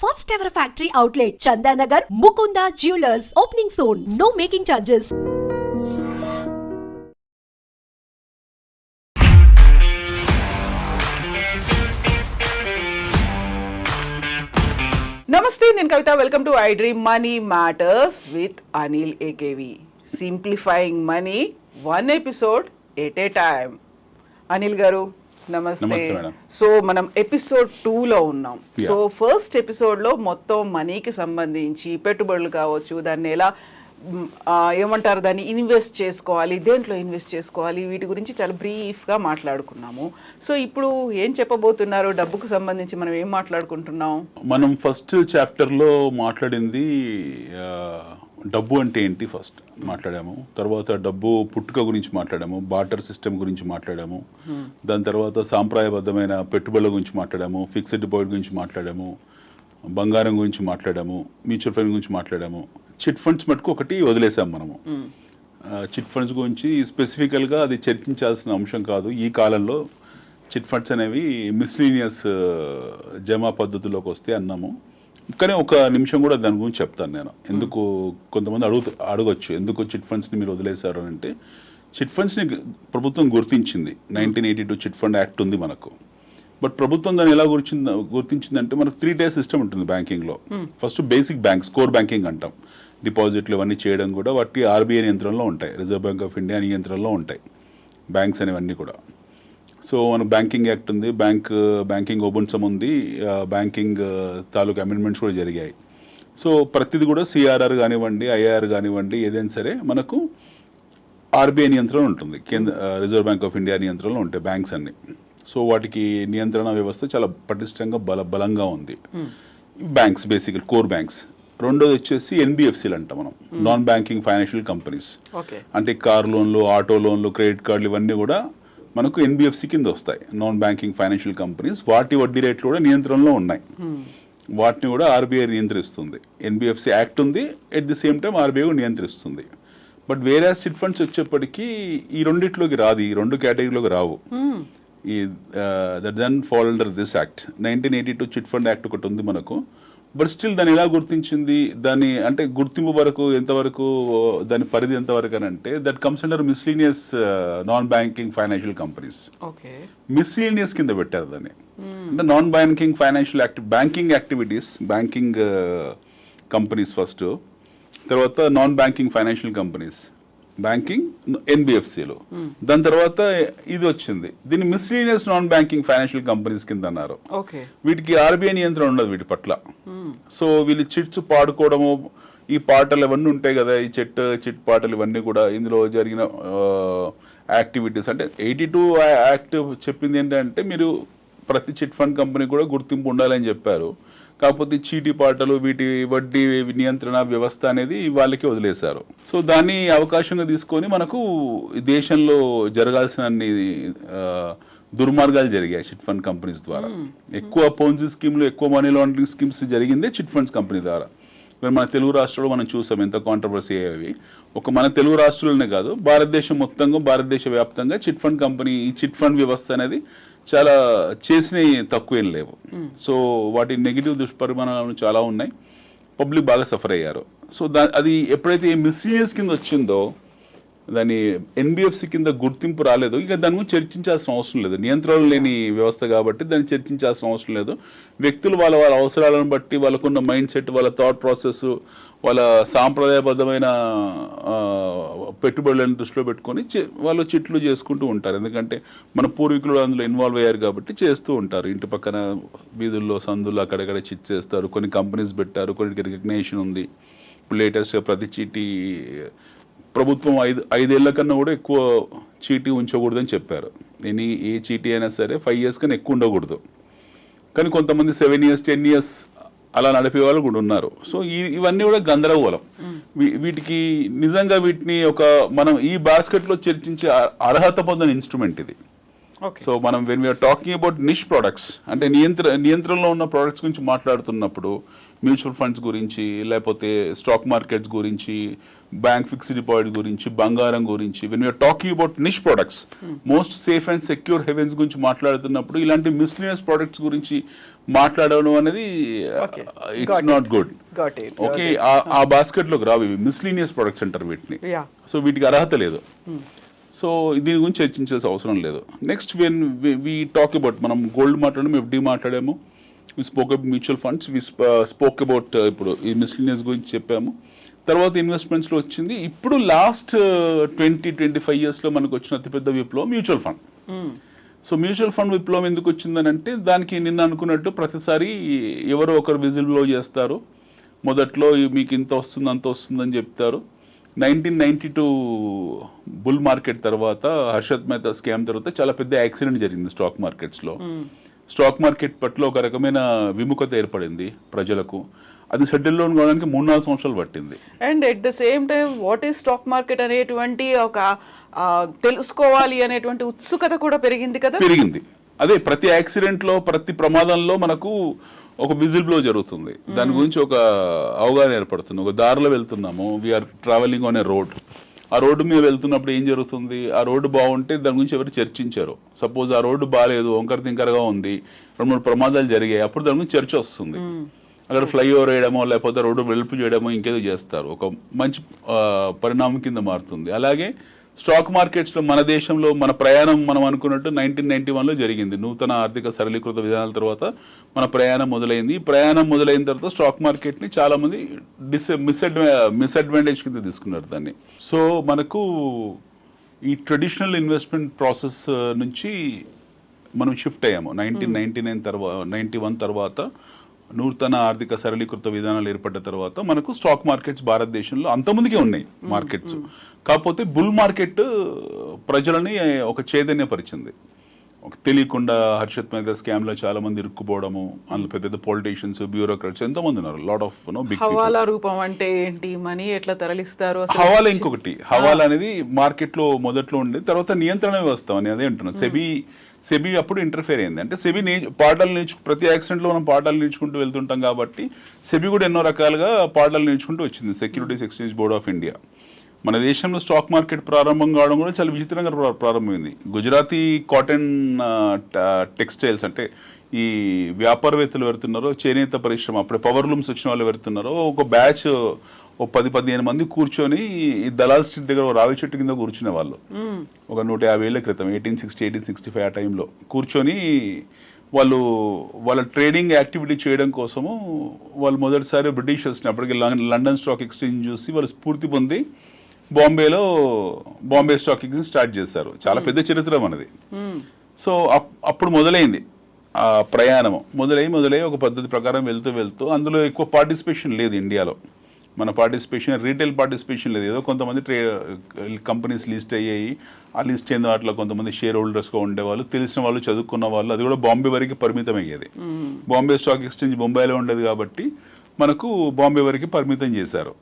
First ever factory outlet, Chandanagar, Mukunda Jewelers. Opening soon. No making charges. నమస్తే, నేను Kavitha. Welcome to I dream money matters with Anil AKV. Simplifying money, one episode at a time. Anil garu నమస్తే. So మనం episode 2లో ఉన్నాం. So first ఎపిసోడ్లో మొత్తం మనీకి సంబంధించి పెట్టుబడులు కావచ్చు, దాన్ని ఎలా ఏమంటారు, దాన్ని ఇన్వెస్ట్ చేసుకోవాలి, దేంట్లో ఇన్వెస్ట్ చేసుకోవాలి, వీటి గురించి చాలా బ్రీఫ్గా మాట్లాడుకున్నాము. సో ఇప్పుడు ఏం చెప్పబోతున్నారు? డబ్బుకు సంబంధించి మనం ఏం మాట్లాడుకుంటున్నాం? మనం ఫస్ట్ చాప్టర్లో మాట్లాడింది డబ్బు అంటే ఏంటి ఫస్ట్ మాట్లాడాము. తర్వాత డబ్బు పుట్టుక గురించి మాట్లాడాము, బార్టర్ సిస్టమ్ గురించి మాట్లాడాము. దాని తర్వాత సాంప్రదాయబద్ధమైన పెట్టుబడుల గురించి మాట్లాడాము, ఫిక్స్డ్ డిపాజిట్ గురించి మాట్లాడాము, బంగారం గురించి మాట్లాడాము, మ్యూచువల్ ఫండ్ గురించి మాట్లాడాము. చిట్ ఫండ్స్ మటుకు ఒకటి వదిలేసాం మనము. చిట్ ఫండ్స్ గురించి స్పెసిఫికల్గా అది చర్చించాల్సిన అంశం కాదు ఈ కాలంలో. చిట్ ఫండ్స్ అనేవి మిస్లీనియస్ జమా పద్ధతిలోకి వస్తే అన్నాము. కానీ ఒక నిమిషం కూడా దాని గురించి చెప్తాను నేను. ఎందుకు కొంతమంది అడగొచ్చు, ఎందుకు చిట్ ఫండ్స్ని మీరు వదిలేశారు అని. అంటే చిట్ ఫండ్స్ని ప్రభుత్వం గుర్తించింది. 1982 చిట్ ఫండ్ యాక్ట్ ఉంది మనకు. బట్ ప్రభుత్వం దాన్ని ఎలా గుర్తించిందంటే, మనకు 3 tier సిస్టమ్ ఉంటుంది బ్యాంకింగ్లో. First basic banks, core banking అంటాం. డిపాజిట్లు ఇవన్నీ చేయడం కూడా వాటి ఆర్బీఐ నియంత్రణలో ఉంటాయి, రిజర్వ్ బ్యాంక్ ఆఫ్ ఇండియా నియంత్రణలో ఉంటాయి బ్యాంక్స్ అనేవన్నీ కూడా. సో మనకు బ్యాంకింగ్ యాక్ట్ ఉంది, బ్యాంకింగ్ ఒబున్సం ఉంది, బ్యాంకింగ్ తాలూకు అమెండ్మెంట్స్ కూడా జరిగాయి. సో ప్రతిది కూడా సిఆర్ఆర్ కానివ్వండి, ఐఆర్ కానివ్వండి, ఏదైనా సరే మనకు ఆర్బీఐ నియంత్రణ ఉంటుంది, రిజర్వ్ బ్యాంక్ ఆఫ్ ఇండియా నియంత్రణలో ఉంటాయి బ్యాంక్స్ అన్ని. సో వాటికి నియంత్రణ వ్యవస్థ చాలా పటిష్టంగా బలంగా ఉంది. బ్యాంక్స్ బేసికల్ కోర్ బ్యాంక్స్. రెండోది వచ్చేసి ఎన్బిఎఫ్సీలు అంటాం మనం, నాన్ బ్యాంకింగ్ ఫైనాన్షియల్ కంపెనీస్. అంటే కార్ లోన్లు, ఆటో లోన్లు, క్రెడిట్ కార్డులు ఇవన్నీ కూడా మనకు ఎన్బిఎఫ్సి కింద వస్తాయి, నాన్ బ్యాంకింగ్ ఫైనాన్షియల్ కంపెనీస్. వాటి వడ్డీ రేట్లు కూడా నియంత్రణలో ఉన్నాయి. వాటిని కూడా ఆర్బీఐ నియంత్రిస్తుంది. ఎన్బిఎఫ్సి యాక్ట్ ఉంది, at the same time RBI నియంత్రిస్తుంది. బట్ వేరే చిట్ ఫండ్స్ వచ్చేప్పటికీ ఈ రెండిట్లోకి రాదు, ఈ రెండు కేటగిరీలోకి రావు. ఈ that then fall under this act. 1982 chit fund act ఒకటి ఉంది మనకు. బట్ స్టిల్ దాన్ని ఎలా గుర్తించింది, దాని అంటే గుర్తింపు వరకు ఎంతవరకు, దాని పరిధి ఎంతవరకు అని అంటే, that comes under miscellaneous non banking financial companies. Miscellaneous కింద పెట్టారు దాన్ని. అంటే non banking financial banking activities, banking companies first, తర్వాత non banking financial companies, banking ఎన్బిఎఫ్సిలు. దాని తర్వాత ఇది వచ్చింది, దీన్ని miscellaneous non banking financial companies కింద అన్నారు. వీటికి ఆర్బీఐ నియంత్రణ ఉండదు వీటి పట్ల. సో వీళ్ళు చిట్స్ పాడుకోవడము, ఈ పాటలు ఇవన్నీ ఉంటాయి కదా, ఈ చిట్ పాటలు ఇవన్నీ కూడా ఇందులో జరిగిన యాక్టివిటీస్. అంటే 82 యాక్ట్ చెప్పింది ఏంటంటే, మీరు ప్రతి చిట్ ఫండ్ కంపెనీ కూడా గుర్తింపు ఉండాలని చెప్పారు. కాకపోతే చీటీ పాటలు, వీటి వడ్డీ నియంత్రణ వ్యవస్థ అనేది వాళ్ళకి వదిలేశారు. సో దాన్ని అవకాశంగా తీసుకొని మనకు దేశంలో జరగాల్సిన అన్ని దుర్మార్గాలు జరిగాయి చిట్ ఫండ్ కంపెనీస్ ద్వారా. ఎక్కువ పోన్జీ స్కీమ్లు, ఎక్కువ మనీ లాండరింగ్ స్కీమ్స్ జరిగిందే చిట్ ఫండ్స్ కంపెనీ ద్వారా. మరి మన తెలుగు రాష్ట్రాల్లో మనం చూసాం ఎంత కాంట్రవర్సీ అయ్యేవి. ఒక మన తెలుగు రాష్ట్రాలనే కాదు, భారతదేశం మొత్తంగా, భారతదేశ వ్యాప్తంగా చిట్ ఫండ్ కంపెనీ, ఈ చిట్ ఫండ్ వ్యవస్థ అనేది చాలా చేసినవి తక్కువేం లేవు. సో వాటి నెగిటివ్ దుష్పరిమాణాలు చాలా ఉన్నాయి, పబ్లిక్ బాగా సఫర్ అయ్యారు. సో అది ఎప్పుడైతే మిస్లీనియస్ కింద వచ్చిందో, దాని ఎన్బిఎఫ్సి కింద గుర్తింపు రాలేదు, ఇక దాని గురించి చర్చించాల్సిన అవసరం లేదు. నియంత్రణ లేని వ్యవస్థ కాబట్టి దాన్ని చర్చించాల్సిన అవసరం లేదు. వ్యక్తులు వాళ్ళ అవసరాలను బట్టి, వాళ్ళకున్న మైండ్ సెట్, వాళ్ళ థాట్ ప్రాసెస్, వాళ్ళ సాంప్రదాయబద్ధమైన పెట్టుబడులను దృష్టిలో పెట్టుకొని వాళ్ళు చిట్లు చేసుకుంటూ ఉంటారు. ఎందుకంటే మన పూర్వీకులు అందులో ఇన్వాల్వ్ అయ్యారు కాబట్టి చేస్తూ ఉంటారు. ఇంటి పక్కన వీధుల్లో, సందుల్లో అక్కడక్కడ చిట్ చేస్తారు. కొన్ని కంపెనీస్ పెట్టారు, కొన్నిటికి రికగ్నేషన్ ఉంది. ఇప్పుడు లేటెస్ట్గా ప్రతి చీటీ ప్రభుత్వం 5 ఏళ్ల కన్నా కూడా ఎక్కువ చీటీ ఉంచకూడదని చెప్పారు. ఏ చీటీ అయినా సరే 5 years కన్నా ఎక్కువ ఉండకూడదు. కానీ కొంతమంది 7 years 10 years అలా నడిపే వాళ్ళు కూడా ఉన్నారు. సో ఇవన్నీ కూడా గందరగోళం. వీటికి నిజంగా వీటిని మనం ఈ బాస్కెట్లో చర్చించే అర్హత పొందిన ఇన్స్ట్రుమెంట్ ఇది. సో మనం when we are talking about niche products, అంటే నియంత్రణలో ఉన్న ప్రొడక్ట్స్ గురించి మాట్లాడుతున్నప్పుడు, మ్యూచువల్ ఫండ్స్ గురించి, లేకపోతే స్టాక్ మార్కెట్స్ గురించి, బ్యాంక్ ఫిక్స్డ్ డిపాజిట్ గురించి, బంగారం గురించి, when we are talking about niche products, most safe and secure havens గురించి మాట్లాడుతున్నప్పుడు, ఇలాంటి మిస్లీనియస్ ప్రొడక్ట్స్ గురించి మాట్లాడడం అనేది Okay. It's Got not good. Got it. Okay, ఆ బాస్కెట్ లోకి రావు, ఇవి మిస్లీనియస్ ప్రొడక్ట్స్ అంటారు వీటిని. Yeah. సో వీటికి అర్హత లేదు. సో దీని గురించి చర్చించాల్సిన అవసరం లేదు. Next when we talk about, మనం గోల్డ్ మాట్లాడాము, ఎఫ్డి మాట్లాడాము, we spoke about mutual funds, we spoke about ఇప్పుడు ఈ మిస్లీనియస్ గురించి చెప్పాము. తర్వాత ఇన్వెస్ట్మెంట్స్లో వచ్చింది. ఇప్పుడు లాస్ట్ 20-25 ఇయర్స్లో మనకు వచ్చిన అతిపెద్ద విప్లవం mutual fund. So mutual fund విప్లవం ఎందుకు వచ్చిందని అంటే, దానికి నిన్న అనుకున్నట్టు ప్రతిసారి ఎవరో ఒకరు విజిల్ బ్లో చేస్తారు. మొదట్లో మీకు ఇంత వస్తుంది అంత వస్తుందని చెప్తారు. 1992 బుల్ మార్కెట్ తర్వాత, హర్షద్ మెహతా స్కామ్ తర్వాత చాలా పెద్ద యాక్సిడెంట్ జరిగింది స్టాక్ మార్కెట్స్లో. స్టాక్ మార్కెట్ పట్ల ఒక రకమైన విముఖత ఏర్పడింది ప్రజలకు. అది సెటిల్ డౌన్ కావడానికి 3-4 సంవత్సరాలు పట్టింది. And at the same time what is stock market అనేటువంటి ఒక తెలుసుకోవాలి అనేటువంటి ఉత్సుకత కూడా పెరిగింది కదా. పెరిగింది. అదే ప్రతి యాక్సిడెంట్లో, ప్రతి ప్రమాదంలో మనకు ఒక విజిల్ బ్లో జరుగుతుంది. దాని గురించి ఒక అవగాహన ఏర్పడుతుంది. ఒక దారిలో వెళ్తున్నాము, we're travelling on a road. ఆ రోడ్డు మీద వెళ్తున్నప్పుడు ఏం జరుగుతుంది, ఆ రోడ్డు బాగుంటే దాని గురించి ఎవరు చర్చించారు. సపోజ్ ఆ రోడ్డు బాగాలేదు, వంకర తింకరగా ఉంది, 2-3 ప్రమాదాలు జరిగాయి, అప్పుడు దాని గురించి చర్చ వస్తుంది. అక్కడ ఫ్లైఓవర్ వేయడమో లేకపోతే రోడ్డు వెలుపు చేయడమో ఇంకేదో చేస్తారు. ఒక మంచి పరిణామం కింద మారుతుంది. అలాగే స్టాక్ మార్కెట్స్లో మన దేశంలో మన ప్రయాణం మనం అనుకున్నట్టు 1991లో జరిగింది. నూతన ఆర్థిక సరళీకృత విధానాల తర్వాత మన ప్రయాణం మొదలైంది. ఈ ప్రయాణం మొదలైన తర్వాత స్టాక్ మార్కెట్ని చాలామంది మిస్అడ్వాంటేజ్ కింద తీసుకున్నారు దాన్ని. సో మనకు ఈ ట్రెడిషనల్ ఇన్వెస్ట్మెంట్ ప్రాసెస్ నుంచి మనం షిఫ్ట్ అయ్యాము. 1991 తర్వాత నూతన ఆర్థిక సరళీకృత విధానాలు ఏర్పడ్డ తర్వాత మనకు స్టాక్ మార్కెట్స్ భారతదేశంలో అంతమందికే ఉన్నాయి మార్కెట్స్. కాకపోతే బుల్ మార్కెట్ ప్రజలని ఒక చైతన్యపరిచింది. తెలియకుండా హర్షద్ మెహతా స్కామ్ లో చాలా మంది ఇరుక్కుపోవడము, అందులో పెద్ద పెద్ద పొలిటీషియన్స్, బ్యూరోక్రాట్స్ ఎంతో మంది ఉన్నారు. లాట్ ఆఫ్ బిగ్ హవాలా రూపం అంటే ఏంటి, మనీ ఎట్లా తరలిస్తారు, హవాలా ఇంకొకటి. హవాలా అనేది మార్కెట్ లో మొదట్లో ఉండేది, తర్వాత నియంత్రణ వ్యవస్థ అని అదే అంటున్నాను. సెబీ అప్పుడు ఇంటర్ఫేర్ అయింది. అంటే సెబీ పాఠాలు ప్రతి యాక్సిడెంట్లో మనం పాఠాలు నేర్చుకుంటూ వెళ్తుంటాం కాబట్టి సెబీ కూడా ఎన్నో రకాలుగా పాఠాలు నేర్చుకుంటూ వచ్చింది. Securities exchange board of India. మన దేశంలో స్టాక్ మార్కెట్ ప్రారంభం కావడం కూడా చాలా విచిత్రంగా ప్రారంభమైంది. గుజరాతీ కాటన్ టెక్స్టైల్స్ అంటే ఈ వ్యాపారవేత్తలు వెళ్తున్నారో, చేనేత పరిశ్రమ, అప్పుడు పవర్ లూమ్స్ వచ్చిన వాళ్ళు వెళ్తున్నారో, ఒక బ్యాచ్ 10-15 మంది కూర్చొని ఈ దలాల్ స్ట్రీట్ దగ్గర రావి చెట్టు కింద కూర్చునే వాళ్ళు. ఒక 150 ఏళ్ల క్రితం 1860-1865 ఆ టైంలో కూర్చొని వాళ్ళ ట్రేడింగ్ యాక్టివిటీ చేయడం కోసము వాళ్ళు మొదటిసారి బ్రిటిషర్స్ని, అప్పటికి లండన్ స్టాక్ ఎక్స్చేంజ్ చూసి వాళ్ళు స్ఫూర్తి పొంది బాంబే స్టాక్ ఎక్స్చేంజ్ స్టార్ట్ చేశారు. చాలా పెద్ద చరిత్ర మనది. సో అప్పుడు మొదలైంది ఆ ప్రయాణం. మొదలై ఒక పద్ధతి ప్రకారం వెళ్తూ అందులో ఎక్కువ పార్టిసిపేషన్ లేదు ఇండియాలో. మన పార్టిసిపేషన్, రీటైల్ పార్టిసిపేషన్ లేదు. ఏదో కొంతమంది కంపెనీస్ లిస్ట్ అయ్యాయి. ఆ లిస్ట్ అయిన వాటిలో కొంతమంది షేర్ హోల్డర్స్గా ఉండేవాళ్ళు, తెలిసిన వాళ్ళు, చదువుకున్న వాళ్ళు. అది కూడా బాంబే వరకు పరిమితం అయ్యేది. బాంబే స్టాక్ ఎక్స్చేంజ్ బొంబాయిలో ఉండేది కాబట్టి మనకు బాంబే వరకు పరిమితం చేశారు.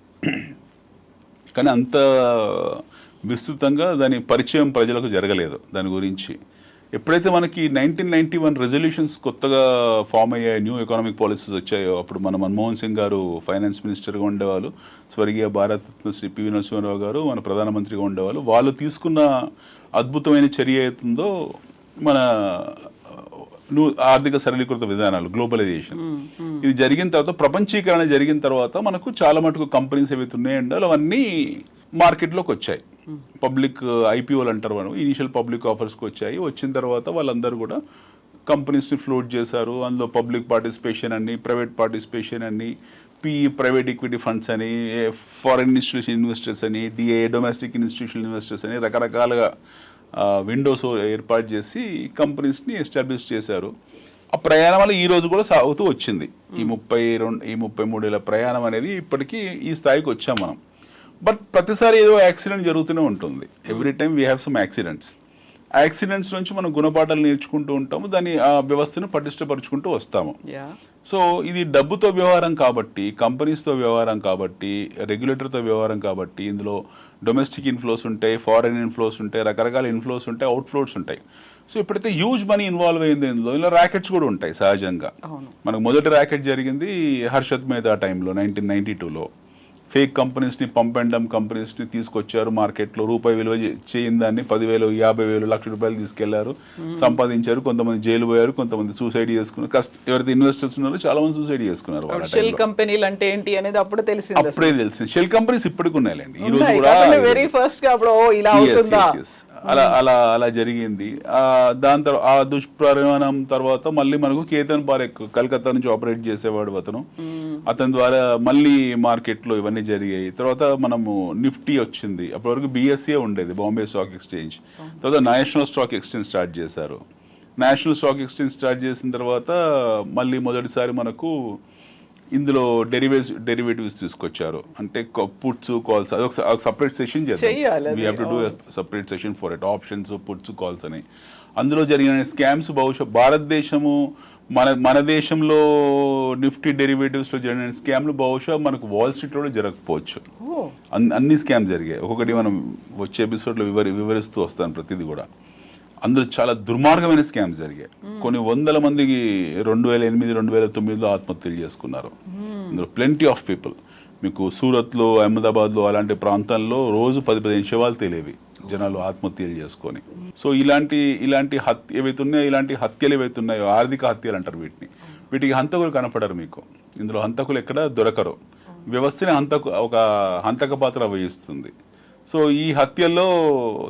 కానీ అంత విస్తృతంగా దాని పరిచయం ప్రజలకు జరగలేదు దాని గురించి. ఎప్పుడైతే మనకి 1991 రెజల్యూషన్స్ కొత్తగా ఫామ్ అయ్యాయి, న్యూ ఎకనామిక్ పాలసీస్ వచ్చాయో, అప్పుడు మన మన్మోహన్ సింగ్ గారు ఫైనాన్స్ మినిస్టర్గా ఉండేవాళ్ళు, స్వర్గీయ భారతరత్న శ్రీ పివి నరసింహారావు గారు మన ప్రధానమంత్రిగా ఉండేవాళ్ళు. వాళ్ళు తీసుకున్న అద్భుతమైన చర్య అవుతుందో మన ఆర్థిక సరళీకృత విధానాలు, గ్లోబలైజేషన్, ఇది జరిగిన తర్వాత, ప్రపంచీకరణ జరిగిన తర్వాత మనకు చాలా మటుకు కంపెనీస్ ఏవైతే ఉన్నాయండి అవన్నీ మార్కెట్లోకి వచ్చాయి. పబ్లిక్ ఐపీఓలు అంటారు మనం, ఇనిషియల్ పబ్లిక్ ఆఫర్స్కి వచ్చాయి. వచ్చిన తర్వాత వాళ్ళందరూ కూడా కంపెనీస్ని ఫ్లోట్ చేశారు. అందులో పబ్లిక్ పార్టిసిపేషన్ అని, ప్రైవేట్ పార్టిసిపేషన్ అని, ప్రైవేట్ ఈక్విటీ ఫండ్స్ అని, ఫారెన్ ఇన్స్టిట్యూషన్ ఇన్వెస్టర్స్ అని, డొమెస్టిక్ ఇన్స్టిట్యూషనల్ ఇన్వెస్టర్స్ అని రకరకాలుగా విండోస్ ఏర్పాటు చేసి కంపెనీస్ని ఎస్టాబ్లిష్ చేశారు. ఆ ప్రయాణం వల్ల ఈ రోజు కూడా సాగుతూ వచ్చింది. ఈ 33 ఏళ్ళ ప్రయాణం అనేది ఇప్పటికీ ఈ స్థాయికి వచ్చాం మనం. బట్ ప్రతిసారి ఏదో యాక్సిడెంట్ జరుగుతూనే ఉంటుంది. Every time we have some accidents. Accidents నుంచి మనం గుణపాఠాలు నేర్చుకుంటూ ఉంటాము, దాని ఆ వ్యవస్థను పటిష్టపరుచుకుంటూ వస్తాము. సో ఇది డబ్బుతో వ్యవహారం కాబట్టి, కంపెనీస్తో వ్యవహారం కాబట్టి, రెగ్యులేటర్తో వ్యవహారం కాబట్టి, ఇందులో డొమెస్టిక్ ఇన్ఫ్లోస్ ఉంటాయి, ఫారెన్ ఇన్ఫ్లోస్ ఉంటాయి, రకరకాల ఇన్ఫ్లోస్ ఉంటాయి, అవుట్ఫ్లోస్ ఉంటాయి. సో ఎప్పుడైతే హ్యూజ్ మనీ ఇన్వాల్వ్ అయింది ఇందులో, ఇలా ర్యాకెట్స్ కూడా ఉంటాయి సహజంగా. మనకు మొదటి ర్యాకెట్ జరిగింది హర్షద్ మెహతా టైంలో 1992లో. ఫేక్ కంపెనీస్ని పంప్ అండ్ డంప్ కంపెనీస్ని తీసుకొచ్చారు మార్కెట్లో, రూపాయి విలువ చేయని దాన్ని 10,000, 50,000, ₹1,00,000 తీసుకెళ్లారు, సంపాదించారు. కొంతమంది జైలు పోయారు, కొంతమంది సూసైడ్ చేసుకున్నారు. ఎవరైతే ఇన్వెస్టర్స్ ఉన్నారో చాలా మంది సూసైడ్ చేసుకున్నారు. షెల్ కంపెనీలు అంటే ఏంటి అనేది అప్పుడే తెలిసింది. అప్పుడే తెలిసింది. షెల్ కంపెనీస్ ఇప్పటికి ఉన్నాయండి. ఈ రోజు కూడా వెరీ ఫస్ట్ గా అప్పుడు ఇలా అవుతుందా, అలా అలా అలా జరిగింది. దాని తర్వాత ఆ దుష్పరిమాణం తర్వాత మళ్ళీ మనకు కేతన్ పారేఖ్ కలకత్తా నుంచి ఆపరేట్ చేసేవాడు అతని ద్వారా మళ్ళీ మార్కెట్లో ఇవన్నీ జరిగాయి. తర్వాత మనము నిఫ్టీ వచ్చింది. అప్పటి వరకు BSE ఉండేది, బాంబే స్టాక్ ఎక్స్చేంజ్. తర్వాత నేషనల్ స్టాక్ ఎక్స్చేంజ్ స్టార్ట్ చేశారు. నేషనల్ స్టాక్ ఎక్స్చేంజ్ స్టార్ట్ చేసిన తర్వాత మళ్ళీ మొదటిసారి మనకు ఇందులో డెరివేటివ్స్ తీసుకొచ్చారు. అంటే పుట్స్ కాల్స్, అది ఒక సపరేట్ సెషన్ చేయాలి. We have to do separate session for it. Options, puts, calls అని అందులో జరిగిన స్కామ్స్ బహుశా భారతదేశము మన దేశంలో నిఫ్టీ డెరివేటివ్స్లో జరిగిన స్కామ్లు బహుశా మనకు వాల్ స్ట్రీట్లో జరగకపోవచ్చు. అన్ని స్కామ్ జరిగాయి. ఒక్కొక్కటి మనం వచ్చే ఎపిసోడ్లో వివరిస్తూ వస్తాను ప్రతిదీ కూడా. అందులో చాలా దుర్మార్గమైన స్కామ్స్ జరిగాయి. కొన్ని వందల మందికి 2008, 2009లో ఆత్మహత్యలు చేసుకున్నారు. అందులో ప్లెంటీ ఆఫ్ పీపుల్. మీకు సూరత్లో, అహ్మదాబాద్లో అలాంటి ప్రాంతాల్లో రోజు 10-15 శవాలు తెలియవి జనాలు ఆత్మహత్యలు చేసుకొని. సో ఇలాంటి ఇలాంటి హత్యలు ఏవైతే ఉన్నాయో, ఆర్థిక హత్యలు అంటారు వీటికి హంతకులు కనపడరు మీకు. ఇందులో హంతకులు ఎక్కడ దొరకరు. వ్యవస్థని ఒక హంతక పాత్ర వహిస్తుంది. సో ఈ హత్యల్లో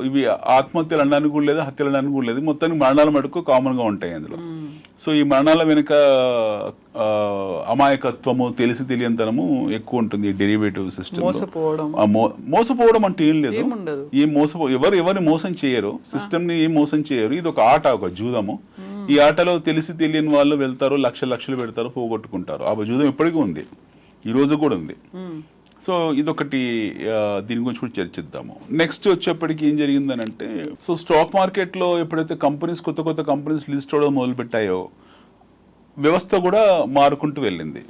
ఇవి ఆత్మహత్యలు అనడానికి కూడా లేదు, హత్యలు అనడానికి కూడా లేదు. మొత్తానికి మరణాల మటుకు కామన్గా ఉంటాయి అందులో. సో ఈ మరణాల వెనుక అమాయకత్వము, తెలియనితనము ఎక్కువ ఉంటుంది ఈ డెరివేటివ్ సిస్టమ్. మోసపోవడం అంటే ఏం లేదు. ఎవరిని మోసం చేయరు, సిస్టమ్ని ఏం మోసం చేయరు. ఇది ఒక ఆట, ఒక జూదము. ఈ ఆటలో తెలియని వాళ్ళు వెళ్తారు, లక్షలు పెడతారు, పోగొట్టుకుంటారు. ఆ జూదం ఎప్పటికీ ఉంది, ఈ రోజు కూడా ఉంది. సో ఇదొకటి, దీని గురించి కూడా చర్చిద్దాము. నెక్స్ట్ వచ్చేప్పటికి ఏం జరిగిందని అంటే, సో స్టాక్ మార్కెట్లో ఎప్పుడైతే కొత్త కంపెనీస్ లిస్ట్ అవడం మొదలుపెట్టాయో, వ్యవస్థ కూడా మారుకుంటూ వెళ్ళింది.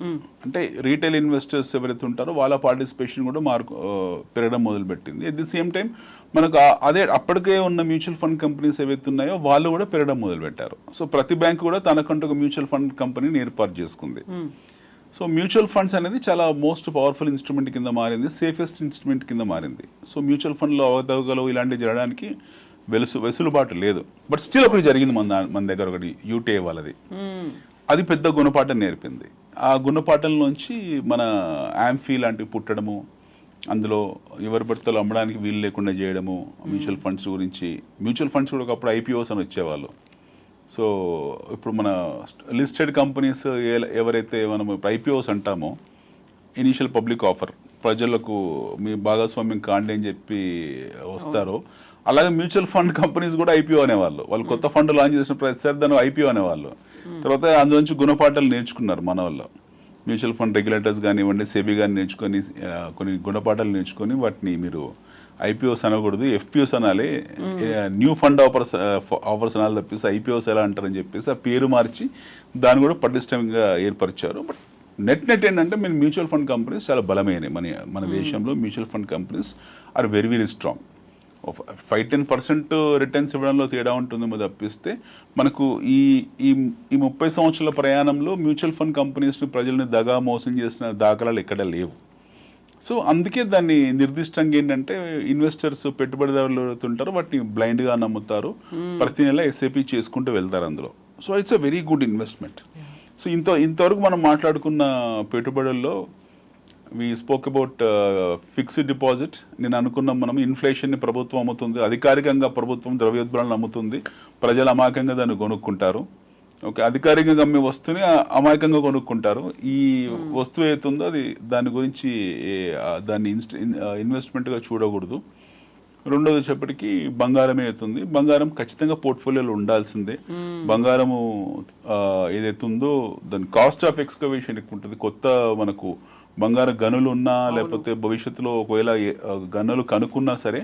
అంటే రీటైల్ ఇన్వెస్టర్స్ ఎవరైతే ఉంటారో వాళ్ళ పార్టిసిపేషన్ కూడా పెరగడం మొదలుపెట్టింది. ఎట్ ది సేమ్ టైం మనకు అప్పటికే ఉన్న మ్యూచువల్ ఫండ్ కంపెనీస్ ఏవైతే ఉన్నాయో వాళ్ళు కూడా పెరగడం మొదలుపెట్టారు. సో ప్రతి బ్యాంక్ కూడా తనకంటూ ఒక మ్యూచువల్ ఫండ్ కంపెనీని ఏర్పాటు చేసుకుంది. సో మ్యూచువల్ ఫండ్స్ అనేది చాలా మోస్ట్ పవర్ఫుల్ ఇన్స్ట్రుమెంట్ కింద మారింది, సేఫెస్ట్ ఇన్స్ట్రుమెంట్ కింద మారింది. సో మ్యూచువల్ ఫండ్లో అవతవకలు ఇలాంటివి జరగడానికి వెసులుబాటు లేదు. బట్ స్టిల్ ఒకటి జరిగింది మన దగ్గర, ఒకటి యూటీఐ వాళ్ళది. అది పెద్ద గుణపాఠం నేర్పింది. ఆ గుణపాఠంలోంచి మన యాంఫీ లాంటివి పుట్టడము, అందులో ఎవరి భర్తలు అమ్మడానికి వీలు లేకుండా చేయడము, మ్యూచువల్ ఫండ్స్ కూడా ఒకప్పుడు IPOs అని వచ్చేవాళ్ళు. సో ఇప్పుడు మన లిస్టెడ్ కంపెనీస్ ఎవరైతే మనం IPOs అంటామో, ఇనీషియల్ పబ్లిక్ ఆఫర్, ప్రజలకు మీ భాగస్వామ్యం కాండి అని చెప్పి వస్తారో, అలాగే మ్యూచువల్ ఫండ్ కంపెనీస్ కూడా IPO అనేవాళ్ళు. వాళ్ళు కొత్త ఫండ్ లాంచ్ చేసిన ప్రతిసారి దాన్ని IPO అనేవాళ్ళు. తర్వాత అందులోంచి గుణపాఠాలు నేర్చుకున్నారు మన వాళ్ళు. మ్యూచువల్ ఫండ్ రెగ్యులేటర్స్ కానివ్వండి, సెబీ కానీ నేర్చుకొని కొన్ని గుణపాఠాలు నేర్చుకొని వాటిని మీరు IPOs అనకూడదు, FPOs అనాలి, న్యూ ఫండ్ ఆఫర్స్ అనాలి తప్పేసి IPOs ఎలా అంటారని చెప్పేసి ఆ పేరు మార్చి దాన్ని కూడా పటిష్టంగా ఏర్పరిచారు. బట్ నెట్ ఏంటంటే మ్యూచువల్ ఫండ్ కంపెనీస్ చాలా బలమైనవి. మన దేశంలో mutual fund companies are very strong. 5-10% returns ఇవ్వడంలో తేడా ఉంటుందేమో తప్పిస్తే మనకు ఈ 30 సంవత్సరాల ప్రయాణంలో మ్యూచువల్ ఫండ్ కంపెనీస్ని ప్రజల్ని మోసం చేసిన దాఖలాలు ఎక్కడ లేవు. సో అందుకే దాన్ని నిర్దిష్టంగా ఏంటంటే ఇన్వెస్టర్స్, పెట్టుబడిదారులు ఎవరుతుంటారో వాటిని బ్లైండ్గా నమ్ముతారు, ప్రతి నెల SIP చేసుకుంటూ వెళ్తారు అందులో. So it's a very good investment. So ఇంతవరకు మనం మాట్లాడుకున్న పెట్టుబడుల్లో we spoke about fixed deposit. నేను అనుకున్నాం మనం ఇన్ఫ్లేషన్ని ప్రభుత్వం అమ్ముతుంది, అధికారికంగా ప్రభుత్వం ద్రవ్యోల్బణాలను అమ్ముతుంది, ప్రజలు అమాయకంగా దాన్ని కొనుక్కుంటారు. ఓకే, అధికారికంగా అమ్మే వస్తువుని అమాయకంగా కొనుక్కుంటారు. ఈ వస్తువు ఏతుందో అది దాని గురించి దాన్ని ఇన్వెస్ట్మెంట్గా చూడకూడదు. రెండోది వచ్చేప్పటికి బంగారం అవుతుంది. బంగారం ఖచ్చితంగా పోర్ట్ఫోలియోలో ఉండాల్సిందే. బంగారము ఏదైతే ఉందో దాని కాస్ట్ ఆఫ్ ఎక్స్కవేషన్ ఎక్కువ ఉంటుంది. కొత్త మనకు బంగారం గనులు ఉన్నా లేకపోతే భవిష్యత్తులో ఒకవేళ గనులు కనుక్కున్నా సరే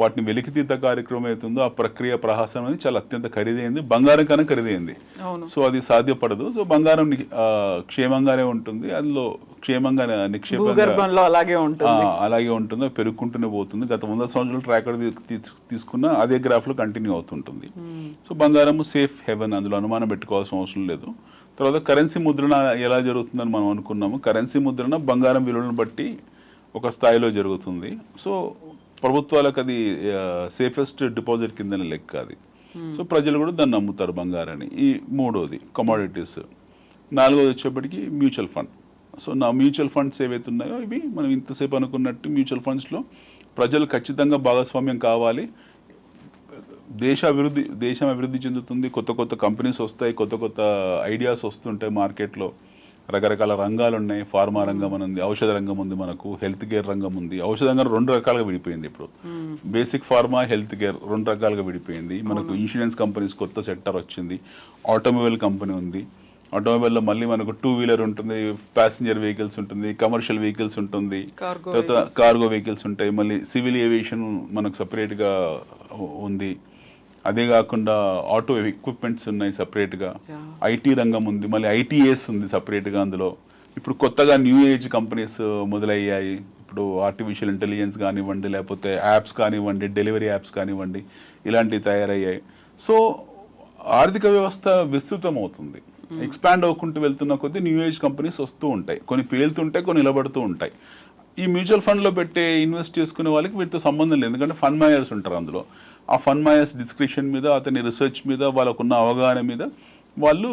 వాటిని వెలికితీత కార్యక్రమం అవుతుందో ఆ ప్రక్రియ ప్రహాసం అనేది చాలా అత్యంత ఖరీదైంది, బంగారం కన్నా ఖరీదైంది. సో అది సాధ్యపడదు. సో బంగారం క్షేమంగానే ఉంటుంది, అందులో క్షేమంగా నిక్షేపంగా అలాగే ఉంటుంది, పెరుగుకుంటూనే పోతుంది. గత 100 సంవత్సరాలు ట్రాక్ తీసుకున్న అదే గ్రాఫ్లో కంటిన్యూ అవుతుంటుంది. సో బంగారం సేఫ్ హెవెన్, అందులో అనుమానం పెట్టుకోవాల్సిన అవసరం లేదు. తర్వాత కరెన్సీ ముద్రణ ఎలా జరుగుతుందని మనం అనుకున్నాము. కరెన్సీ ముద్రణ బంగారం విలువలను బట్టి ఒక స్థాయిలో జరుగుతుంది. సో ప్రభుత్వాలకు అది సేఫెస్ట్ డిపాజిట్ కింద లెక్క అది. సో ప్రజలు కూడా దాన్ని నమ్ముతారు బంగారాన్ని. ఈ మూడోది కమోడిటీస్. నాలుగోది వచ్చేప్పటికి మ్యూచువల్ ఫండ్. సో నా మ్యూచువల్ ఫండ్స్ ఏవైతే ఉన్నాయో ఇవి మనం ఇంతసేపు అనుకున్నట్టు మ్యూచువల్ ఫండ్స్లో ప్రజలు ఖచ్చితంగా భాగస్వామ్యం కావాలి. దేశం అభివృద్ధి చెందుతుంది, కొత్త కొత్త కంపెనీస్ వస్తాయి, కొత్త కొత్త ఐడియాస్ వస్తుంటాయి మార్కెట్లో. రకరకాల రంగాలు ఉన్నాయి. ఫార్మా రంగం ఉంది, ఔషధ రంగం ఉంది, మనకు హెల్త్ కేర్ రంగం ఉంది. ఔషధ రంగం 2 రకాలుగా విడిపోయింది ఇప్పుడు. బేసిక్ ఫార్మా, హెల్త్ కేర్ 2 రకాలుగా విడిపోయింది. మనకు ఇన్సూరెన్స్ కంపెనీస్ కొత్త సెక్టర్ వచ్చింది. ఆటోమొబైల్ కంపెనీ ఉంది. ఆటోమొబైల్లో మళ్ళీ మనకు 2 వీలర్ ఉంటుంది, ప్యాసింజర్ వెహికల్స్ ఉంటుంది, కమర్షియల్ వెహికల్స్ ఉంటుంది, తర్వాత కార్గో వెహికల్స్ ఉంటాయి. మళ్ళీ సివిల్ ఏవియేషన్ మనకు సపరేట్గా ఉంది. అదే కాకుండా ఆటో ఎక్విప్మెంట్స్ ఉన్నాయి సపరేట్గా. ఐటీ రంగం ఉంది, మళ్ళీ ఐటీఎస్ ఉంది సపరేట్గా అందులో. ఇప్పుడు కొత్తగా న్యూ ఏజ్ కంపెనీస్ మొదలయ్యాయి. ఇప్పుడు ఆర్టిఫిషియల్ ఇంటెలిజెన్స్ కానివ్వండి, లేకపోతే యాప్స్ కానివ్వండి, డెలివరీ యాప్స్ కానివ్వండి, ఇలాంటివి తయారయ్యాయి. సో ఆర్థిక వ్యవస్థ విస్తృతం అవుతుంది. ఎక్స్పాండ్ అవ్వకుంటూ వెళ్తున్న కొద్దీ న్యూ ఏజ్ కంపెనీస్ వస్తూ ఉంటాయి. కొన్ని పేలుతుంటాయి, కొన్ని నిలబడుతూ ఉంటాయి. ఈ మ్యూచువల్ ఫండ్లో పెట్టే ఇన్వెస్ట్ చేసుకునే వాళ్ళకి వీటితో సంబంధం లేదు. ఎందుకంటే ఫండ్ మేనేజర్స్ ఉంటారు అందులో. ఆ ఫండ్ మేనేజర్స్ డిస్క్రిప్షన్ మీద, అతని రీసెర్చ్ మీద, వాళ్ళకున్న అవగాహన మీద వాళ్ళు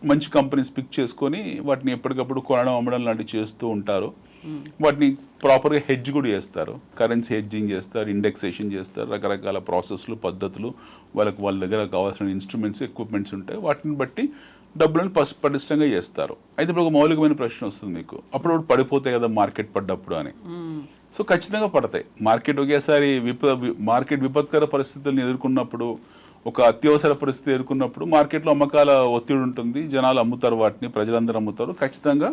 మంచి కంపెనీస్ పిక్ చేసుకొని వాటిని ఎప్పటికప్పుడు కొనడం అమ్మడం లాంటివి చేస్తూ ఉంటారు. వాటిని ప్రాపర్గా హెడ్జ్ కూడా చేస్తారు. కరెన్సీ హెడ్జింగ్ చేస్తారు, ఇండెక్సేషన్ చేస్తారు, రకరకాల ప్రాసెస్లు, పద్ధతులు, వాళ్ళ దగ్గర కావాల్సిన ఇన్స్ట్రుమెంట్స్, ఎక్విప్మెంట్స్ ఉంటాయి. వాటిని బట్టి డబ్బులను పటిష్టంగా చేస్తారు. అయితే ఇప్పుడు ఒక మౌలికమైన ప్రశ్న వస్తుంది మీకు, అప్పుడు పడిపోతాయి కదా మార్కెట్ పడ్డప్పుడు అని. సో ఖచ్చితంగా పడతాయి. మార్కెట్ ఒకేసారి మార్కెట్ విపత్కర పరిస్థితులను ఎదుర్కొన్నప్పుడు, ఒక అత్యవసర పరిస్థితి ఎదుర్కొన్నప్పుడు మార్కెట్లో అమ్మకాల ఒత్తిడి ఉంటుంది. జనాలు అమ్ముతారు, వాటిని ప్రజలందరూ అమ్ముతారు. ఖచ్చితంగా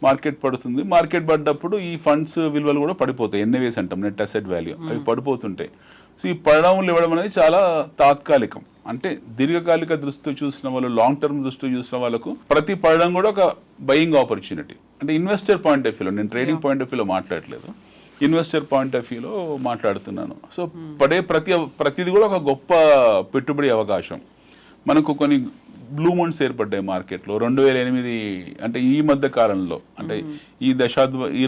మార్కెట్ పడుతుంది. మార్కెట్ పడ్డప్పుడు ఈ ఫండ్స్ విలువలు కూడా పడిపోతాయి. ఎన్ఏవేస్ అంటాం, నెట్ అసెట్ వాల్యూ, అవి పడిపోతుంటాయి. సో ఈ పడడం ఇవ్వడం అనేది చాలా తాత్కాలికం. అంటే దీర్ఘకాలిక దృష్టితో చూసిన వాళ్ళు, లాంగ్ టర్మ్ దృష్టితో చూసిన వాళ్ళకు ప్రతి పడడం కూడా ఒక బయింగ్ ఆపర్చునిటీ. అంటే ఇన్వెస్టర్ పాయింట్ ఆఫ్ వ్యూలో, నేను ట్రేడింగ్ పాయింట్ ఆఫ్ వ్యూలో మాట్లాడలేదు, ఇన్వెస్టర్ పాయింట్ ఆఫ్ వ్యూలో మాట్లాడుతున్నాను. సో పడే ప్రతిది కూడా ఒక గొప్ప పెట్టుబడి అవకాశం. మనకు కొన్ని బ్లూ మూన్స్ ఏర్పడ్డాయి మార్కెట్లో 2008, అంటే ఈ మధ్య కాలంలో, అంటే ఈ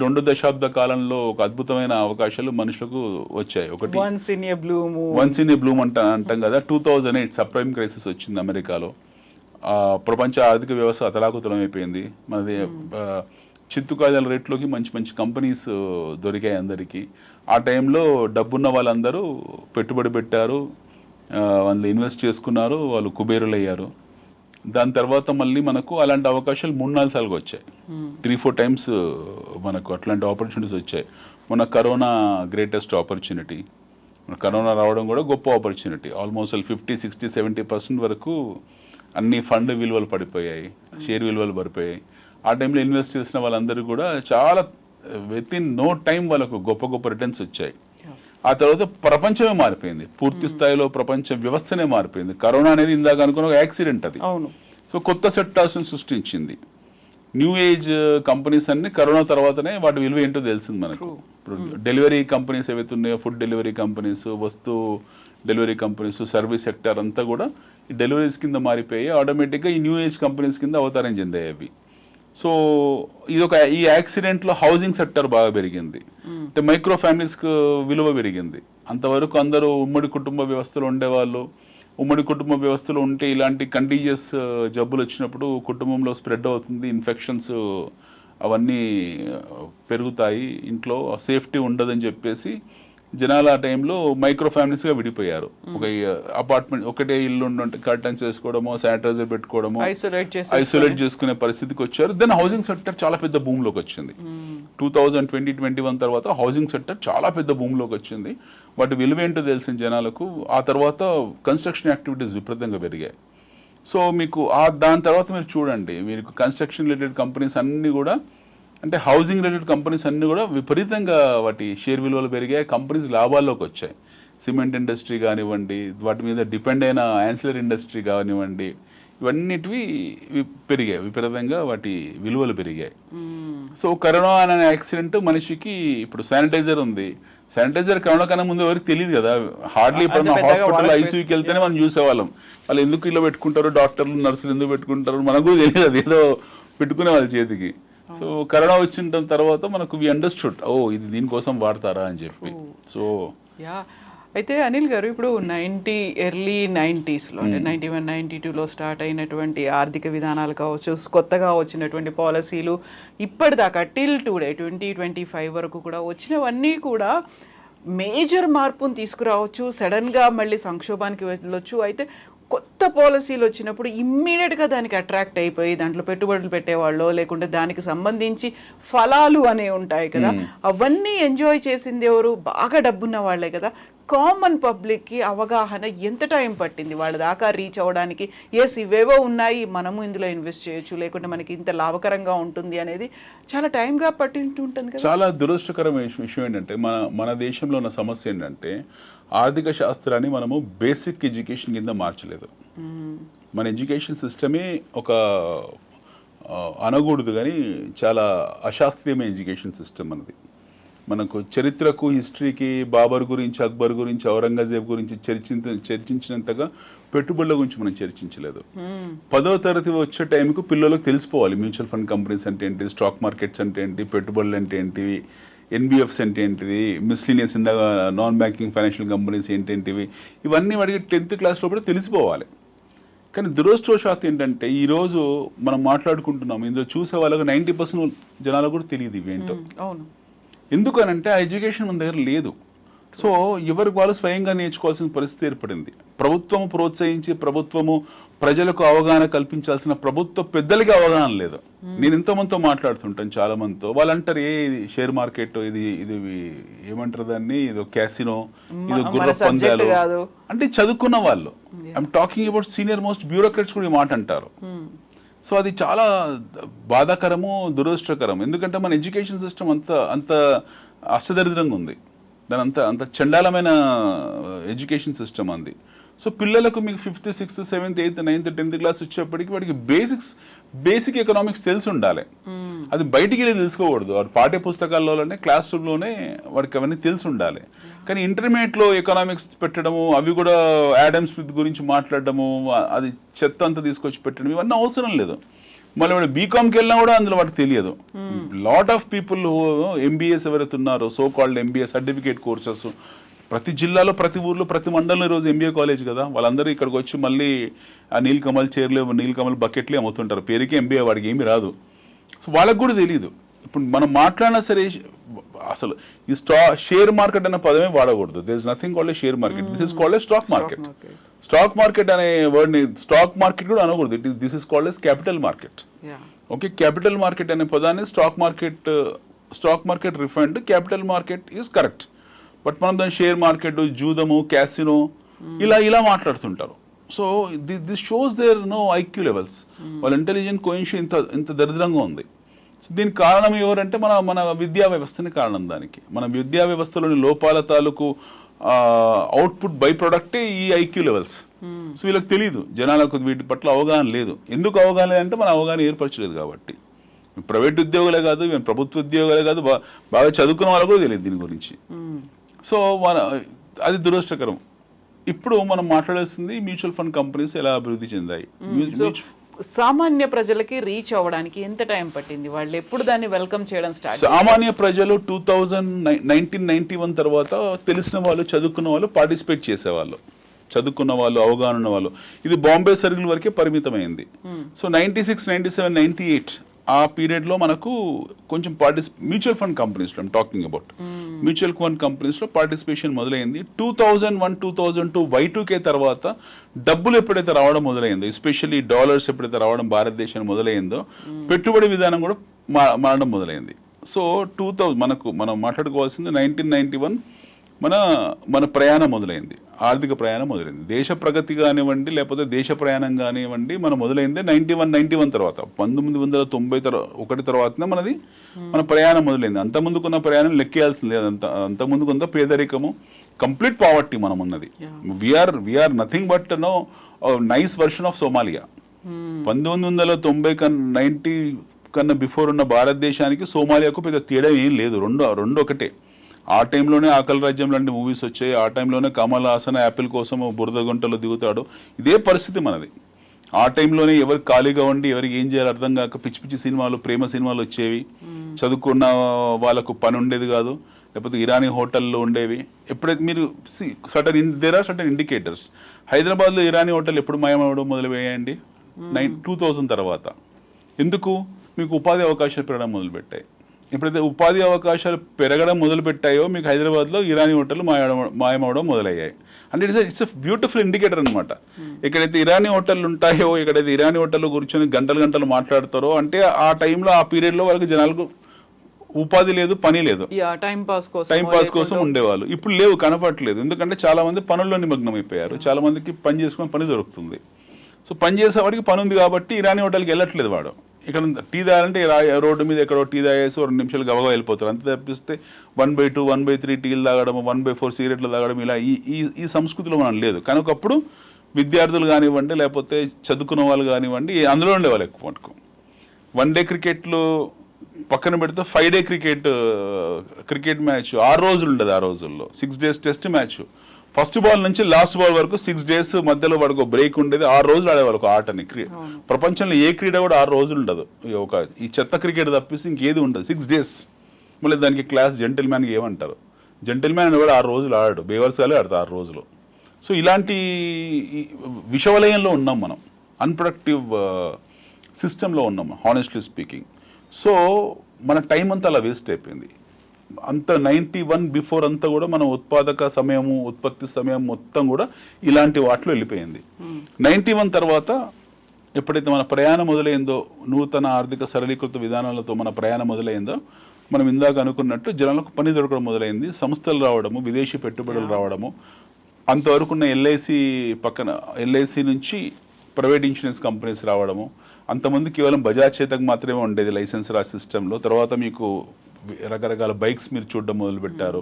2 దశాబ్ద కాలంలో ఒక అద్భుతమైన అవకాశాలు మనుషులకు వచ్చాయి. ఒకటి వన్స్ ఇన్ ఏ బ్లూమ్ అంటాం కదా. 2008 సబ్ప్రైమ్ క్రైసిస్ వచ్చింది అమెరికాలో. ప్రపంచ ఆర్థిక వ్యవస్థ అతలాకుతలం అయిపోయింది. మనది చిత్తుకాయల రేట్లోకి మంచి మంచి కంపెనీస్ దొరికాయి అందరికీ. ఆ టైంలో డబ్బున్న వాళ్ళందరూ పెట్టుబడి పెట్టారు, వాళ్ళు ఇన్వెస్ట్ చేసుకున్నారు, వాళ్ళు కుబేరులు అయ్యారు. దాని తర్వాత మళ్ళీ మనకు అలాంటి అవకాశాలు 3-4 సార్లుగా వచ్చాయి. 3-4 టైమ్స్ మనకు అట్లాంటి ఆపర్చునిటీస్ వచ్చాయి. మన కరోనా గ్రేటెస్ట్ ఆపర్చునిటీ. కరోనా రావడం కూడా గొప్ప ఆపర్చునిటీ. ఆల్మోస్ట్ 50-60-70% వరకు అన్ని ఫండ్ విలువలు పడిపోయాయి, షేర్ విలువలు పడిపోయాయి. ఆ టైంలో ఇన్వెస్ట్ చేసిన వాళ్ళందరూ కూడా చాలా విత్ ఇన్ నో టైం వాళ్ళకు గొప్ప గొప్ప రిటర్న్స్ వచ్చాయి. ఆ తర్వాత ప్రపంచమే మారిపోయింది, పూర్తి స్థాయిలో ప్రపంచ వ్యవస్థనే మారిపోయింది. కరోనా అనేది ఇందాక అనుకున్న ఒక యాక్సిడెంట్ అది. సో కొత్త సెక్టార్స్ని సృష్టించింది. న్యూ ఏజ్ కంపెనీస్ అన్ని కరోనా తర్వాతనే వాటి విలువ ఏంటో తెలిసింది మనకు. ఇప్పుడు డెలివరీ కంపెనీస్ ఏవైతే ఉన్నాయో, ఫుడ్ డెలివరీ కంపెనీస్, వస్తు డెలివరీ కంపెనీస్, సర్వీస్ సెక్టర్ అంతా కూడా ఈ డెలివరీస్ కింద మారిపోయి ఆటోమేటిక్గా ఈ న్యూ ఏజ్ కంపెనీస్ కింద అవతారం చెందాయి అవి. సో ఈ యాక్సిడెంట్లో హౌసింగ్ సెక్టర్ బాగా పెరిగింది. అంటే మైక్రో ఫ్యామిలీస్కి విలువ పెరిగింది. అంతవరకు అందరూ ఉమ్మడి కుటుంబ వ్యవస్థలో ఉండేవాళ్ళు. ఉమ్మడి కుటుంబ వ్యవస్థలో ఉంటే ఇలాంటి కంటీజియస్ జబ్బులు వచ్చినప్పుడు కుటుంబంలో స్ప్రెడ్ అవుతుంది, ఇన్ఫెక్షన్స్ అవన్నీ పెరుగుతాయి, ఇంట్లో సేఫ్టీ ఉండదని చెప్పేసి జనాలు ఆ టైంలో మైక్రో ఫ్యామిలీస్గా విడిపోయారు. ఒక అపార్ట్మెంట్, ఒకటే ఇల్లు ఉంటే కర్టన్స్ వేసుకోవడమో, శానిటైజర్ పెట్టుకోవడమో, ఐసోలేట్ చేసుకునే పరిస్థితికి వచ్చారు. దెన్ హౌసింగ్ సెక్టర్ చాలా పెద్ద భూమిలోకి వచ్చింది. 2020-21 తర్వాత హౌసింగ్ సెక్టర్ చాలా పెద్ద భూమిలోకి వచ్చింది. వాటి విలువ ఏంటో తెలిసిన జనాలకు. ఆ తర్వాత కన్స్ట్రక్షన్ యాక్టివిటీస్ విపరీతంగా పెరిగాయి. సో మీకు దాని తర్వాత మీరు చూడండి, మీకు కన్స్ట్రక్షన్ రిలేటెడ్ కంపెనీస్ అన్నీ కూడా, అంటే హౌసింగ్ రిలేటెడ్ కంపెనీస్ అన్నీ కూడా విపరీతంగా వాటి షేర్ విలువలు పెరిగాయి. కంపెనీస్ లాభాల్లోకి వచ్చాయి. సిమెంట్ ఇండస్ట్రీ కానివ్వండి, వాటి మీద డిపెండ్ అయిన యాన్సిలరీ ఇండస్ట్రీ కానివ్వండి, ఇవన్నిటివి పెరిగాయి విపరీతంగా, వాటి విలువలు పెరిగాయి. సో కరోనా అనే యాక్సిడెంట్ మనిషికి, ఇప్పుడు శానిటైజర్ ఉంది, శానిటైజర్ కరోనా కన్నా ముందు ఎవరికి తెలియదు కదా. హార్డ్లీ ఇప్పుడు హాస్పిటల్ ఐసీయూకి వెళ్తేనే మనం చూసేవాళ్ళం. వాళ్ళు ఎందుకు ఇలా పెట్టుకుంటారు, డాక్టర్లు నర్సులు ఎందుకు పెట్టుకుంటారు మనకు కూడా తెలియదు. అది ఏదో పెట్టుకునే వాళ్ళ చేతికి. సో కరోనా వచ్చిన తర్వాత మనకు వి అండర్స్టూడ్ ఇది దీనికోసం వాడతారా అని చెప్పి. సో యా, అయితే అనిల్ గారు ఇప్పుడు ఎర్లీ 90s అంటే 91, 92లో స్టార్ట్ అయినటువంటి ఆర్థిక విధానాలు కావచ్చు, కొత్తగా వచ్చినటువంటి పాలసీలు ఇప్పటిదాకా టిల్ టుడే 2025 వరకు కూడా వచ్చినవన్నీ కూడా మేజర్ మార్పును తీసుకురావచ్చు, సడన్గా మళ్ళీ సంక్షోభానికి వెళ్ళొచ్చు. అయితే కొత్త పాలసీలు వచ్చినప్పుడు ఇమ్మీడియట్గా దానికి అట్రాక్ట్ అయిపోయి దాంట్లో పెట్టుబడులు పెట్టేవాళ్ళు, లేకుంటే దానికి సంబంధించి ఫలాలు అనేవి ఉంటాయి కదా, అవన్నీ ఎంజాయ్ చేసింది ఎవరు? బాగా డబ్బున్న వాళ్ళే కదా. కామన్ పబ్లిక్కి అవగాహన ఎంత టైం పట్టింది వాళ్ళ దాకా రీచ్ అవ్వడానికి? ఎస్, ఇవేవో ఉన్నాయి, మనము ఇందులో ఇన్వెస్ట్ చేయొచ్చు, లేకుంటే మనకి ఇంత లాభకరంగా ఉంటుంది అనేది చాలా టైంగా పట్టింటుంటుంది కదా. చాలా దురదృష్టకరమైన విషయం ఏంటంటే మన దేశంలో ఉన్న సమస్య ఏంటంటే ఆర్థిక శాస్త్రాన్ని మనము బేసిక్ ఎడ్యుకేషన్ కింద మార్చలేదు. మన ఎడ్యుకేషన్ సిస్టమే ఒక అనకూడదు కానీ చాలా అశాస్త్రీయమైన ఎడ్యుకేషన్ సిస్టమ్ మనది. మనకు చరిత్రకు, హిస్టరీకి బాబర్ గురించి, అక్బర్ గురించి, ఔరంగజేబ్ గురించి చర్చించినంతగా పెట్టుబడుల గురించి మనం చర్చించలేదు. 10వ తరగతి వచ్చే టైంకు పిల్లలకు తెలిసిపోవాలి మ్యూచువల్ ఫండ్ కంపెనీస్ అంటే ఏంటి, స్టాక్ మార్కెట్స్ అంటే ఏంటి, పెట్టుబడులు అంటే ఏంటివి, ఎన్బిఎఫ్స్ అంటే ఏంటిది, miscellaneous non banking financial companies ఏంటేంటివి, ఇవన్నీ వాడికి 10th క్లాస్లో కూడా తెలిసిపోవాలి. కానీ దురదృష్టవశాత్తు ఏంటంటే ఈరోజు మనం మాట్లాడుకుంటున్నాం, ఇందులో చూసే వాళ్ళకి 90% జనాలకు కూడా తెలియదు ఇవేంటో. అవును. ఎందుకనంటే ఆ ఎడ్యుకేషన్ మన దగ్గర లేదు. సో ఎవరికి వాళ్ళు స్వయంగా నేర్చుకోవాల్సిన పరిస్థితి ఏర్పడింది. ప్రభుత్వము ప్రోత్సహించి, ప్రభుత్వము ప్రజలకు అవగాహన కల్పించాల్సిన ప్రభుత్వ పెద్దలకి అవగాహన లేదు. నేను ఎంతోమందితో మాట్లాడుతుంటాను, చాలా మందితో. వాళ్ళు అంటారు ఇది షేర్ మార్కెట్, ఇది ఏమంటారు దాన్ని, ఇది క్యాసినో, ఇది గుర్ర పందాలు అంటే చదువుకున్న వాళ్ళు. I'm talking about senior most bureaucrats కూడా ఈ మాట అంటారు. సో అది చాలా బాధాకరము, దురదృష్టకరం. ఎందుకంటే మన ఎడ్యుకేషన్ సిస్టమ్ అంత అష్టదరిద్రంగా ఉంది. దాని అంత చండాలమైన ఎడ్యుకేషన్ సిస్టమ్ అంది. సో పిల్లలకు మీకు 5th, 6th, 7th, 8th, 9th, 10th class వచ్చేప్పటికి వాడికి బేసిక్ ఎకనామిక్స్ తెలిసి ఉండాలి. అది బయటికి వెళ్ళి తెలుసుకోకూడదు. వాడు పాఠ్య పుస్తకాల్లోనే, క్లాస్ రూమ్లోనే వాడికి అవన్నీ తెలిసి ఉండాలి. కానీ ఇంటర్మీడియట్లో ఎకనామిక్స్ పెట్టడము, అవి కూడా యాడమ్ స్మిత్ గురించి మాట్లాడడము, అది చెత్త అంతా తీసుకొచ్చి పెట్టడం, ఇవన్నీ అవసరం లేదు. మళ్ళీ వాడు బీకామ్కి వెళ్ళినా కూడా అందులో వాడికి తెలియదు. లాట్ ఆఫ్ పీపుల్ ఎంబీఎస్ ఎవరైతే ఉన్నారో, so called MBA certificate courses ప్రతి జిల్లాలో, ప్రతి ఊర్లో, ప్రతి మండలంలో ఈరోజు ఎంబీఏ కాలేజ్ కదా. వాళ్ళందరూ ఇక్కడికి వచ్చి మళ్ళీ ఆ నీలకమల్ చైర్లు, నీలకమల్ బకెట్లే అమ్ముతుంటారు. పేరుకి ఎంబీఏ, వాడికి ఏమీ రాదు. సో వాళ్ళకు కూడా తెలియదు. ఇప్పుడు మనం మాట్లాడినా సరే అసలు ఈ షేర్ మార్కెట్ అనే పదమే వాడకూడదు. This is nothing called a share market, this is called a stock market. Stock market అనే వర్డ్ని స్టాక్ మార్కెట్ కూడా అనకూడదు. This is called as capital market. Okay, capital market అనే పదాన్ని stock market refined, capital market is correct. But మనం దాని share market, జూదము, casino ఇలా మాట్లాడుతుంటారు. So this shows their no IQ levels. వాళ్ళ ఇంటెలిజెంట్ కోయిషన్ ఇంత దరిద్రంగా ఉంది. సో దీనికి కారణం ఎవరంటే మన విద్యా వ్యవస్థని కారణం. దానికి మన విద్యా వ్యవస్థలోని లోపాల తాలూకు అవుట్పుట్ బై ప్రొడక్టే ఈ ఐక్యూ లెవెల్స్. సో వీళ్ళకి తెలియదు, జనాలకు వీటి పట్ల అవగాహన లేదు. ఎందుకు అవగాహన లేదంటే మన అవగాహన ఏర్పరచలేదు కాబట్టి. ప్రైవేట్ ఉద్యోగులే కాదు, ప్రభుత్వ ఉద్యోగాలే కాదు, బాగా చదువుకున్న వాళ్ళకు కూడా తెలియదు దీని గురించి. సో అది దురదృష్టకరం. ఇప్పుడు మనం మాట్లాడాల్సింది మ్యూచువల్ ఫండ్ కంపెనీస్ ఎలా అభివృద్ధి చెందాయి. సామాన్య ప్రజలకి రీచ్ అవ్వడానికి ఎంత టైం పట్టింది? వాళ్ళు ఎప్పుడు దాన్ని వెల్కమ్ చేయడం స్టార్ట్? సామాన్య ప్రజలు 1991 తర్వాత తెలిసిన వాళ్ళు, చదువుకున్న వాళ్ళు పార్టిసిపేట్ చేసేవాళ్ళు. చదువుకున్న వాళ్ళు, అవగాహన ఉన్న వాళ్ళు. ఇది బాంబే సర్కిల్ వరకే పరిమితమైంది. సో 96, 97, 98 ఆ పీరియడ్లో మనకు కొంచెం మ్యూచువల్ ఫండ్ కంపెనీస్లో టాకింగ్ అబౌట్ మ్యూచువల్ ఫండ్ కంపెనీస్లో పార్టిసిపేషన్ మొదలైంది. 2001, 2002 Y2K తర్వాత డబ్బులు ఎప్పుడైతే రావడం మొదలైందో, ఎస్పెషల్లీ డాలర్స్ ఎప్పుడైతే రావడం భారతదేశానికి మొదలైందో, పెట్టుబడి విధానం కూడా మారడం మొదలైంది. సో మనం మాట్లాడుకోవాల్సింది 1991 మన ప్రయాణం మొదలైంది, ఆర్థిక ప్రయాణం మొదలైంది. దేశ ప్రగతి కానివ్వండి, లేకపోతే దేశ ప్రయాణం కానివ్వండి, మనం మొదలైంది 91 తర్వాత. 1991 తర్వాతనే మన ప్రయాణం మొదలైంది. అంతకుముందుకున్న ప్రయాణం లెక్కేయాల్సింది లేదు. అంతకుముందుకున్న పేదరికము, కంప్లీట్ పావర్టీ మనం ఉన్నది. We're nothing but nice version of Somalia. 1990 కన్నా బిఫోర్ ఉన్న భారతదేశానికి సోమాలియాకు పెద్ద తేడా ఏం లేదు. రెండు ఒకటే. ఆ టైంలోనే ఆకలి రాజ్యం లాంటి మూవీస్ వచ్చాయి. ఆ టైంలోనే కమల్ హాసన్ యాపిల్ కోసం బురద గుంటలో దిగుతాడు. ఇదే పరిస్థితి మనది. ఆ టైంలోనే ఎవరు ఖాళీగా ఉండి ఎవరికి ఏం చేయాలో అర్థం కాక పిచ్చి పిచ్చి సినిమాలు, ప్రేమ సినిమాలు వచ్చేవి. చదువుకున్న వాళ్ళకు పని ఉండేది కాదు, లేకపోతే ఇరానీ హోటల్లో ఉండేవి. ఎప్పుడైతే మీరు దేర్ ఆర్ సర్టన్ ఇండికేటర్స్. హైదరాబాద్లో ఇరానీ హోటల్ ఎప్పుడు మాయమవడం మొదలుపోయాయండి? 2000 తర్వాత. ఎందుకు? మీకు ఉపాధి అవకాశాలు పెరగడం మొదలుపెట్టాయి. ఎప్పుడైతే ఉపాధి అవకాశాలు పెరగడం మొదలుపెట్టాయో మీకు హైదరాబాద్లో ఇరానీ హోటళ్ళు మాయమవడం మొదలయ్యాయి. అంటే ఇట్స్ బ్యూటిఫుల్ ఇండికేటర్ అనమాట. ఎక్కడైతే ఇరానీ హోటళ్ళు ఉంటాయో, ఎక్కడైతే ఇరానీ హోటల్లో కూర్చొని గంటలు గంటలు మాట్లాడతారో, అంటే ఆ టైంలో ఆ పీరియడ్లో వాళ్ళకి జనాలకు ఉపాధి లేదు, పని లేదు, టైం పాస్ కోసం ఉండేవాళ్ళు. ఇప్పుడు లేవు, కనపడట్లేదు. ఎందుకంటే చాలా మంది పనుల్లో నిమగ్నం అయిపోయారు. చాలా మందికి పని చేసుకుని పని దొరుకుతుంది. సో పని చేసేవాడికి పని ఉంది కాబట్టి ఇరానీ హోటల్కి వెళ్ళట్లేదు వాడు. ఇక్కడ టీ తాగాలంటే రోడ్డు మీద ఎక్కడో టీ తాగేసి 2 నిమిషాలు గబగా వెళ్ళిపోతారు. అంతే తప్పిస్తే 1/2, 1/3 టీలు తాగడం, 1/4 సిగరెట్లు తాగడం, ఇలా ఈ సంస్కృతిలో మనం లేదు. కానీ ఒకప్పుడు విద్యార్థులు కానివ్వండి, లేకపోతే చదువుకున్న వాళ్ళు కానివ్వండి, అందులో ఉండేవాళ్ళు ఎక్కువ మటుకు. 1 డే క్రికెట్లు పక్కన పెడితే 5 డే క్రికెట్ మ్యాచ్ 6 రోజులు ఉండదు. ఆ రోజుల్లో 6 days test match. First ball నుంచి లాస్ట్ బాల్ వరకు 6 days మధ్యలో వాడికి బ్రేక్ ఉండేది. 6 రోజులు ఆడేవాళ్ళు ఒక ఆటని. ప్రపంచంలో ఏ క్రీడ కూడా 6 రోజులు ఉండదు. ఈ చెత్త క్రికెట్ తప్పిస్తే ఇంకేది ఉండదు. 6 days. మళ్ళీ దానికి క్లాస్ జెంటిల్మ్యాన్కి ఏమంటారు? జెంటిల్మ్యాన్ అని కూడా 6 రోజులు ఆడాడు. బేవర్స్గాలే ఆడతారు 6 రోజులు. సో ఇలాంటి విషవలయంలో ఉన్నాం మనం. అన్ప్రొడక్టివ్ సిస్టంలో ఉన్నాం, హానెస్ట్లీ స్పీకింగ్. సో మన టైం అంతా అలా వేస్ట్ అయిపోయింది. అంత 91 బిఫోర్ అంతా కూడా మన ఉత్పాదక సమయము, ఉత్పత్తి సమయం మొత్తం కూడా ఇలాంటి వాటిలో వెళ్ళిపోయింది. 91 తర్వాత ఎప్పుడైతే మన ప్రయాణం మొదలైందో, నూతన ఆర్థిక సరళీకృత విధానాలతో మన ప్రయాణం మొదలైందో, మనం ఇందాక అనుకున్నట్టు జనాలకు పని దొరకడం మొదలైంది. సంస్థలు రావడము, విదేశీ పెట్టుబడులు రావడము. అంతవరకున్న ఎల్ఐసి నుంచి ప్రైవేట్ ఇన్సూరెన్స్ కంపెనీస్ రావడము. అంతమంది కేవలం బజాజ్ చేతకు మాత్రమే ఉండేది లైసెన్స్ రాజ్ సిస్టంలో. తర్వాత మీకు రకరకాల బైక్స్ మీరు చూడడం మొదలుపెట్టారు.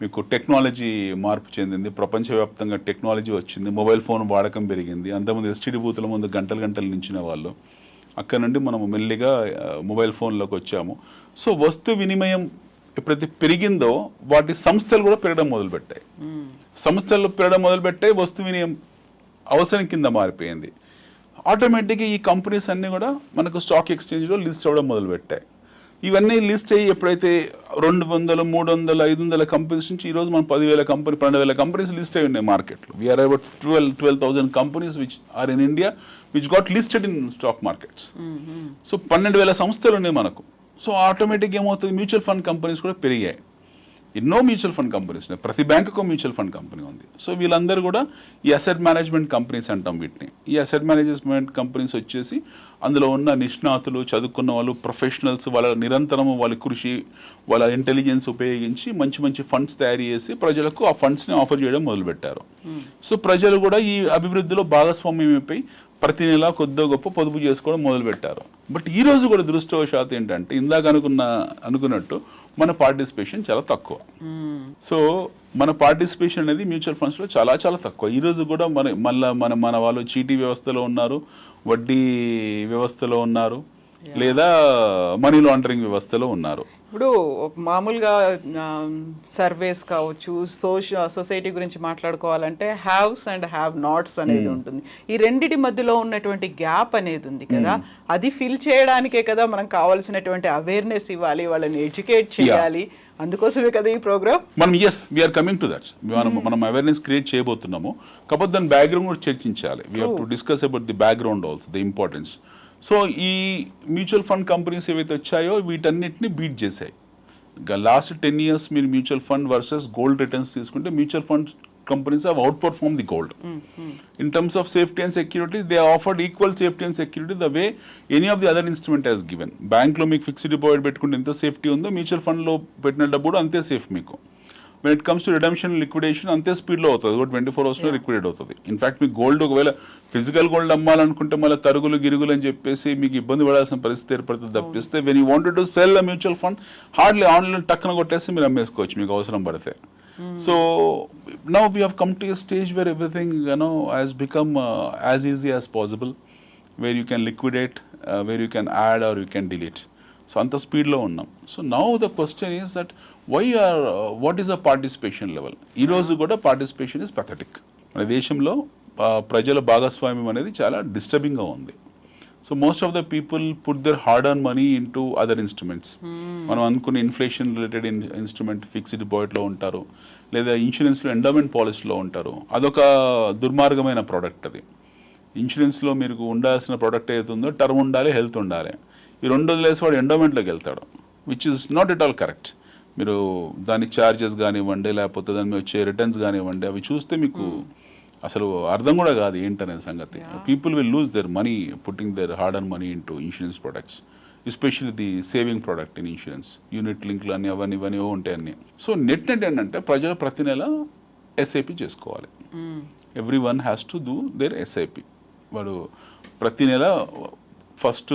మీకు టెక్నాలజీ మార్పు చెందింది, ప్రపంచవ్యాప్తంగా టెక్నాలజీ వచ్చింది, మొబైల్ ఫోన్ వాడకం పెరిగింది. అంతమంది ఎస్టీడీ బూతుల ముందు గంటలు నించిన వాళ్ళు. అక్కడ నుండి మనము మెల్లిగా మొబైల్ ఫోన్లోకి వచ్చాము. సో వస్తు వినిమయం ఎప్పుడైతే పెరిగిందో వాటి సంస్థలు కూడా పెరగడం మొదలుపెట్టాయి. సంస్థలు పెరగడం మొదలుపెట్టాయి, వస్తు వినిమయం అవసరం కింద మారిపోయింది. ఆటోమేటిక్గా ఈ కంపెనీస్ అన్నీ కూడా మనకు స్టాక్ ఎక్స్చేంజ్లో లిస్ట్ అవ్వడం మొదలుపెట్టాయి. ఇవన్నీ లిస్ట్ అయ్యి ఎప్పుడైతే 200, 300, 500 కంపెనీస్ నుంచి ఈరోజు మనం 10,000 కంపెనీ, 12,000 కంపెనీస్ లిస్ట్ అయి ఉన్నాయి మార్కెట్లో. వీఆర్ అబౌట్ 12,000 companies which are in India which got listed in stock markets. So 12,000 సంస్థలు ఉన్నాయి మనకు. సో ఆటోమేటిక్గా ఏమవుతుంది, మ్యూచువల్ ఫండ్ కంపెనీస్ కూడా పెరిగాయి. ఎన్నో మ్యూచువల్ ఫండ్ కంపెనీస్ ఉన్నాయి, ప్రతి బ్యాంకుకు మ్యూచువల్ ఫండ్ కంపెనీ ఉంది. సో వీళ్ళందరూ కూడా ఈ అసెట్ మేనేజ్మెంట్ కంపెనీస్ అంటాం వీటిని. ఈ అసెట్ మేనేజ్మెంట్ కంపెనీస్ వచ్చేసి అందులో ఉన్న నిష్ణాతులు, చదువుకున్న వాళ్ళు, ప్రొఫెషనల్స్, వాళ్ళ నిరంతరము వాళ్ళ కృషి, వాళ్ళ ఇంటెలిజెన్స్ ఉపయోగించి మంచి మంచి ఫండ్స్ తయారు చేసి ప్రజలకు ఆ ఫండ్స్ని ఆఫర్ చేయడం మొదలుపెట్టారు. సో ప్రజలు కూడా ఈ అభివృద్ధిలో భాగస్వామ్యం అయిపోయి ప్రతి నెల కొద్దిగా గొప్ప పొదుపు చేసుకోవడం మొదలుపెట్టారు. బట్ ఈ రోజు కూడా దురదృష్టవశాత్తు ఏంటంటే ఇందాక అనుకున్నట్టు మన పార్టిసిపేషన్ చాలా తక్కువ. సో మన పార్టిసిపేషన్ అనేది మ్యూచువల్ ఫండ్స్లో చాలా చాలా తక్కువ. ఈరోజు కూడా మన వాళ్ళు చీటీ వ్యవస్థలో ఉన్నారు, వడ్డీ వ్యవస్థలో ఉన్నారు, లేదా మనీ లాండరింగ్ వ్యవస్థలో ఉన్నారు. ఇప్పుడు మామూలుగా సర్వేస్ కావచ్చు, సొసైటీ గురించి మాట్లాడుకోవాలంటే హ్యావ్స్ అండ్ హ్యావ్ నాట్స్ అనేది ఉంటుంది. ఈ రెండిటి మధ్యలో ఉన్నటువంటి గ్యాప్ అనేది ఉంది కదా, అది ఫిల్ చేయడానికే కదా మనం కావాల్సినటువంటి అవేర్నెస్ ఇవ్వాలి, వాళ్ళని ఎడ్యుకేట్ చేయాలి. అందుకోసమే కదా ఈ ప్రోగ్రామ్. మనం వీఆర్ కమింగ్ టు దట్. మనం అవేర్నెస్ క్రియేట్ చేయబోతున్నాము. కాకపోతే దాని బ్యాక్గ్రౌండ్ కూడా చర్చించాలి. We have to discuss about the background also, the importance. So ఈ మ్యూచువల్ ఫండ్ కంపెనీస్ ఏవైతే వచ్చాయో వీటన్నిటిని బీట్ చేశాయి. లాస్ట్ 10 years మీరు mutual fund versus gold returns తీసుకుంటే mutual fund companies have outperformed the gold. In terms of safety and security, they offered equal safety and security the way any of the other instrument has given. బ్యాంక్లో మీకు fixed deposit పెట్టుకుంటే ఎంత safety ఉందో mutual ఫండ్లో పెట్టిన డబ్బు అంతే safe మీకు. when it comes to redemption liquidation అంతే స్పీడ్లో అవుతుంది, 24 hours లిక్విడేట్ అవుతుంది. ఇన్ఫాక్ట్ మీకు గోల్డ్ ఒకవేళ ఫిజికల్ గోల్డ్ అమ్మాలనుకుంటే మళ్ళీ తరుగులు గిరుగులు అని చెప్పేసి మీకు ఇబ్బంది పడాల్సిన పరిస్థితి ఏర్పడుతుంది తప్పిస్తే when you wanted to cell a mutual fund hardly online టక్కున కొట్టేసి మీరు అమ్మేసుకోవచ్చు మీకు అవసరం పడితే. So now we have come to a stage where everything has become as easy as possible, where you can liquidate, where you can add or you can delete. So అంత స్పీడ్లో ఉన్నాం. So now the question is that what is a participation level? ఈరోజు కూడా participation is pathetic. మన దేశంలో ప్రజల భాగస్వామ్యం అనేది చాలా డిస్టర్బింగ్గా ఉంది. So most of the people put there hard on money in to other instruments. మనం అనుకునే ఇన్ఫ్లేషన్ రిలేటెడ్ ఇన్స్ట్రుమెంట్ ఫిక్స్డ్ డిపాజిట్లో ఉంటారు, లేదా ఇన్సూరెన్స్లో ఎండోమెంట్ పాలసీలో ఉంటారు. అదొక దుర్మార్గమైన ప్రోడక్ట్. అది ఇన్సూరెన్స్లో మీకు ఉండాల్సిన ప్రోడక్ట్ ఏదైతుందో టర్మ్ ఉండాలి, హెల్త్ ఉండాలి. ఈ రెండు వదిలేసి వాడు ఎండోమెంట్లోకి వెళ్తాడు, which is not at all correct. మీరు దాని ఛార్జెస్ కానివ్వండి, లేకపోతే దాని మీద వచ్చే రిటర్న్స్ కానివ్వండి, అవి చూస్తే మీకు అసలు అర్థం కూడా కాదు ఏంటనే సంగతి. People will lose their money putting their hard and money into insurance products, especially the saving product in insurance. Unit లింక్లు అని అవన్నీ ఇవన్నీ ఉంటాయి అన్నీ. సో నెట్ ఏంటంటే ప్రజలు ప్రతి నెల ఎస్ఐపి చేసుకోవాలి. Every one has to do their SIP. వాడు ప్రతి నెల ఫస్ట్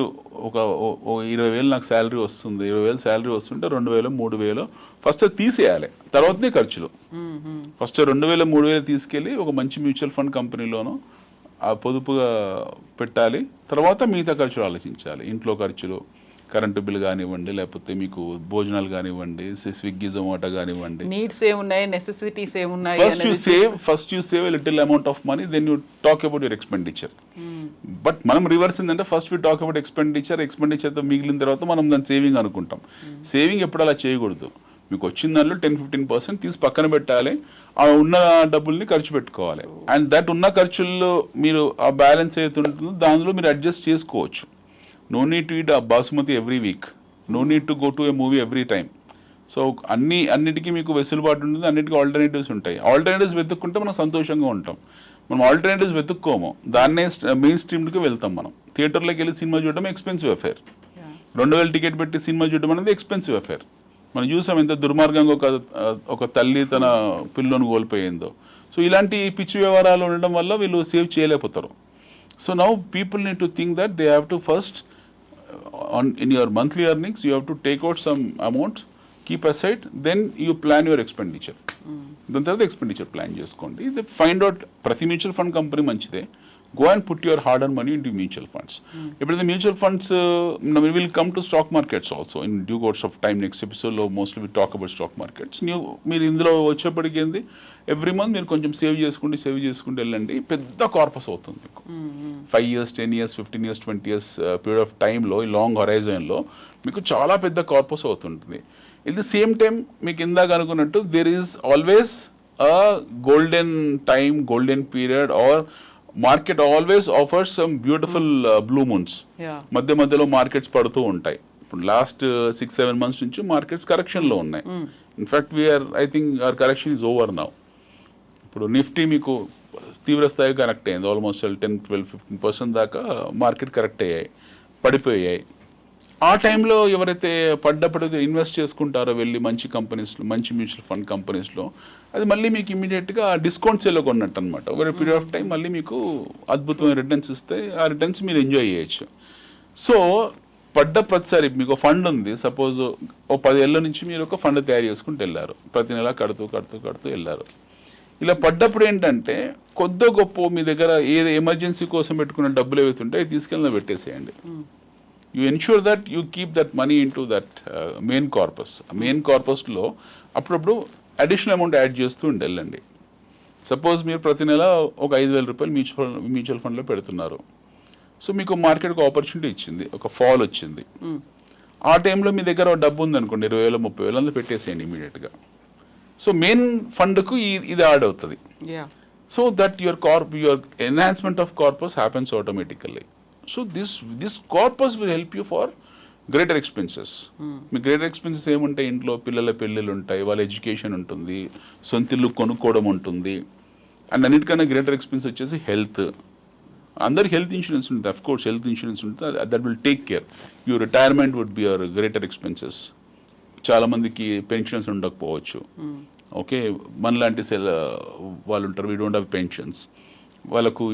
ఒక 20,000 నాకు శాలరీ వస్తుంది, 20,000 శాలరీ వస్తుంటే 2,000 3,000 ఫస్ట్ తీసేయాలి, తర్వాతనే ఖర్చులు. ఫస్ట్ 2,000 3,000 తీసుకెళ్ళి ఒక మంచి మ్యూచువల్ ఫండ్ కంపెనీలోనూ ఆ పొదుపుగా పెట్టాలి. తర్వాత మిగతా ఖర్చులు ఆలోచించాలి. ఇంట్లో ఖర్చులు, కరెంటు బిల్ కానివ్వండి, లేకపోతే మీకు భోజనాలు కానివ్వండి, స్విగ్గీ జొమాటో కానివ్వండి. నీడ్స్ ఏమున్నాయి, నెసెసిటీస్ ఏమున్నాయి. First you save little amount of money, then you talk about your expenditure. But మనం రివర్స్ ఏంటంటే ఫస్ట్ వీ టాక్ అబౌట్ ఎక్స్పెండిచర్తో మిగిలిన తర్వాత మనం దాన్ని సేవింగ్ అనుకుంటాం. సేవింగ్ ఎప్పుడు అలా చేయకూడదు. మీకు వచ్చిన దానిలో 10-15% తీసి పక్కన పెట్టాలి, ఆ ఉన్న డబ్బుల్ని ఖర్చు పెట్టుకోవాలి. అండ్ దట్ ఉన్న ఖర్చుల్లో మీరు ఆ బ్యాలెన్స్ ఏదైతే ఉంటుందో దానిలో మీరు అడ్జస్ట్ చేసుకోవచ్చు. No need to eat basmati every week, no need to go to a movie every time. So అన్నిటికీ మీకు వెసులుబాటు ఉంటుంది, అన్నిటికీ ఆల్టర్నేటివ్స్ ఉంటాయి. ఆల్టర్నేటివ్స్ వెతుక్కుంటే మనం సంతోషంగా ఉంటాం. మనం ఆల్టర్నేటివ్స్ వెతుక్కోము, దాన్నే మెయిన్ స్ట్రీమ్కి వెళ్తాం. మనం థియేటర్లోకి వెళ్ళి సినిమా చూడడం ఎక్స్పెన్సివ్ అఫేర్. 2,000 టికెట్ పెట్టి సినిమా చూడడం అనేది ఎక్స్పెన్సివ్ అఫేర్. మనం చూసాం ఎంత దుర్మార్గంగా ఒక తల్లి తన పిల్లను కోల్పోయిందో. సో ఇలాంటి పిచ్చి వ్యవహారాలు ఉండడం వల్ల వీళ్ళు సేవ్ చేయలేకపోతారు. So now people need to think that they have to first in your monthly earnings you have to take out some amount, keep aside, then you plan your expenditure. దాని తర్వాత expenditure plan చేసుకోండి. ఇది find out ప్రతి mutual fund company మంచిదే. Go and put your hard and money into mutual funds. ఎప్పుడైతే mutual funds will come to stock markets also in due course of time. Next ఎపిసోడ్లో mostly we talk about stock markets. మీరు ఇందులో వచ్చేప్పటికి ఏంది, every month మీరు కొంచెం save చేసుకుంటూ వెళ్ళండి. పెద్ద కార్పస్ అవుతుంది మీకు. 5 years 10 years 15 years 20 years period of టైంలో, ఈ లాంగ్ హొరైజన్లో మీకు చాలా పెద్ద కార్పస్ అవుతుంటుంది. ఎట్ ది సేమ్ టైం మీకు ఇందాక అనుకున్నట్టు there is always a golden time, golden period, our market always offers some beautiful blue moons. మధ్యలో మార్కెట్స్ పడుతూ ఉంటాయి. ఇప్పుడు లాస్ట్ 6-7 months నుంచి మార్కెట్స్ కరెక్షన్లో ఉన్నాయి. In fact I think our correction is over now. ఇప్పుడు నిఫ్టీ మీకు తీవ్ర స్థాయిగా కరెక్ట్ అయింది. ఆల్మోస్ట్ 10-12-15% దాకా మార్కెట్ కరెక్ట్ అయ్యాయి, పడిపోయాయి. ఆ టైంలో ఎవరైతే పడ్డప్పుడు ఇన్వెస్ట్ చేసుకుంటారో వెళ్ళి మంచి కంపెనీస్లో, మంచి మ్యూచువల్ ఫండ్ కంపెనీస్లో, అది మళ్ళీ మీకు ఇమీడియట్గా డిస్కౌంట్ సేల్లో కొన్నట్టు అనమాట. ఓవర్ పీరియడ్ ఆఫ్ టైం మళ్ళీ మీకు అద్భుతమైన రిటర్న్స్ ఇస్తాయి. ఆ రిటర్న్స్ మీరు ఎంజాయ్ చేయొచ్చు. సో పడ్డ ప్రతిసారి మీకు ఫండ్ ఉంది, సపోజ్ 10 ఏళ్ళ నుంచి మీరు ఒక ఫండ్ తయారు చేసుకుంటూ వెళ్ళారు, ప్రతి నెల కడుతూ వెళ్ళారు. ఇలా పడ్డప్పుడు ఏంటంటే కొద్ది గొప్ప మీ దగ్గర ఏదో ఎమర్జెన్సీ కోసం పెట్టుకున్న డబ్బులు ఏవైతే ఉంటాయి తీసుకెళ్ళి పెట్టేసేయండి. You ensure that you keep that money in to that main corpus. Main కార్పస్లో అప్పుడప్పుడు అడిషనల్ అమౌంట్ యాడ్ చేస్తూ వెళ్ళండి. సపోజ్ మీరు ప్రతి నెల ఒక 5,000 రూపాయలు మ్యూచువల్ ఫండ్లో పెడుతున్నారు. సో మీకు మార్కెట్కి ఆపర్చునిటీ ఇచ్చింది, ఒక ఫాల్ వచ్చింది. ఆ టైంలో మీ దగ్గర డబ్బు ఉందనుకోండి, 20,000-30,000 అందులో పెట్టేసేయండి ఇమీడియట్గా. సో మెయిన్ ఫండ్కు ఇది యాడ్ అవుతుంది. So that your enhancement of corpus happens automatically. So this corpus will help you for greater expenses. Me greater expenses ఏముంటాయి, ఇంట్లో పిల్లల పెళ్ళిళ్ళు ఉంటాయి, వాళ్ళ ఎడ్యుకేషన్ ఉంటుంది, సొంత ఇల్లు కొనుక్కోవడం ఉంటుంది. అండ్ అన్నిటికన్నా గ్రేటర్ ఎక్స్పెన్స్ వచ్చేసి హెల్త్. అందరికి హెల్త్ ఇన్సూరెన్స్ ఉంటుంది, అఫ్ కోర్స్ హెల్త్ ఇన్సూరెన్స్ ఉంటుంది, that will take care. Your retirement would be your greater expenses. చాలామందికి పెన్షన్స్ ఉండకపోవచ్చు. ఓకే, మనలాంటి వాళ్ళు ఉంటారు, వీ డోంట్ హ్యావ్ పెన్షన్స్, వాళ్ళకు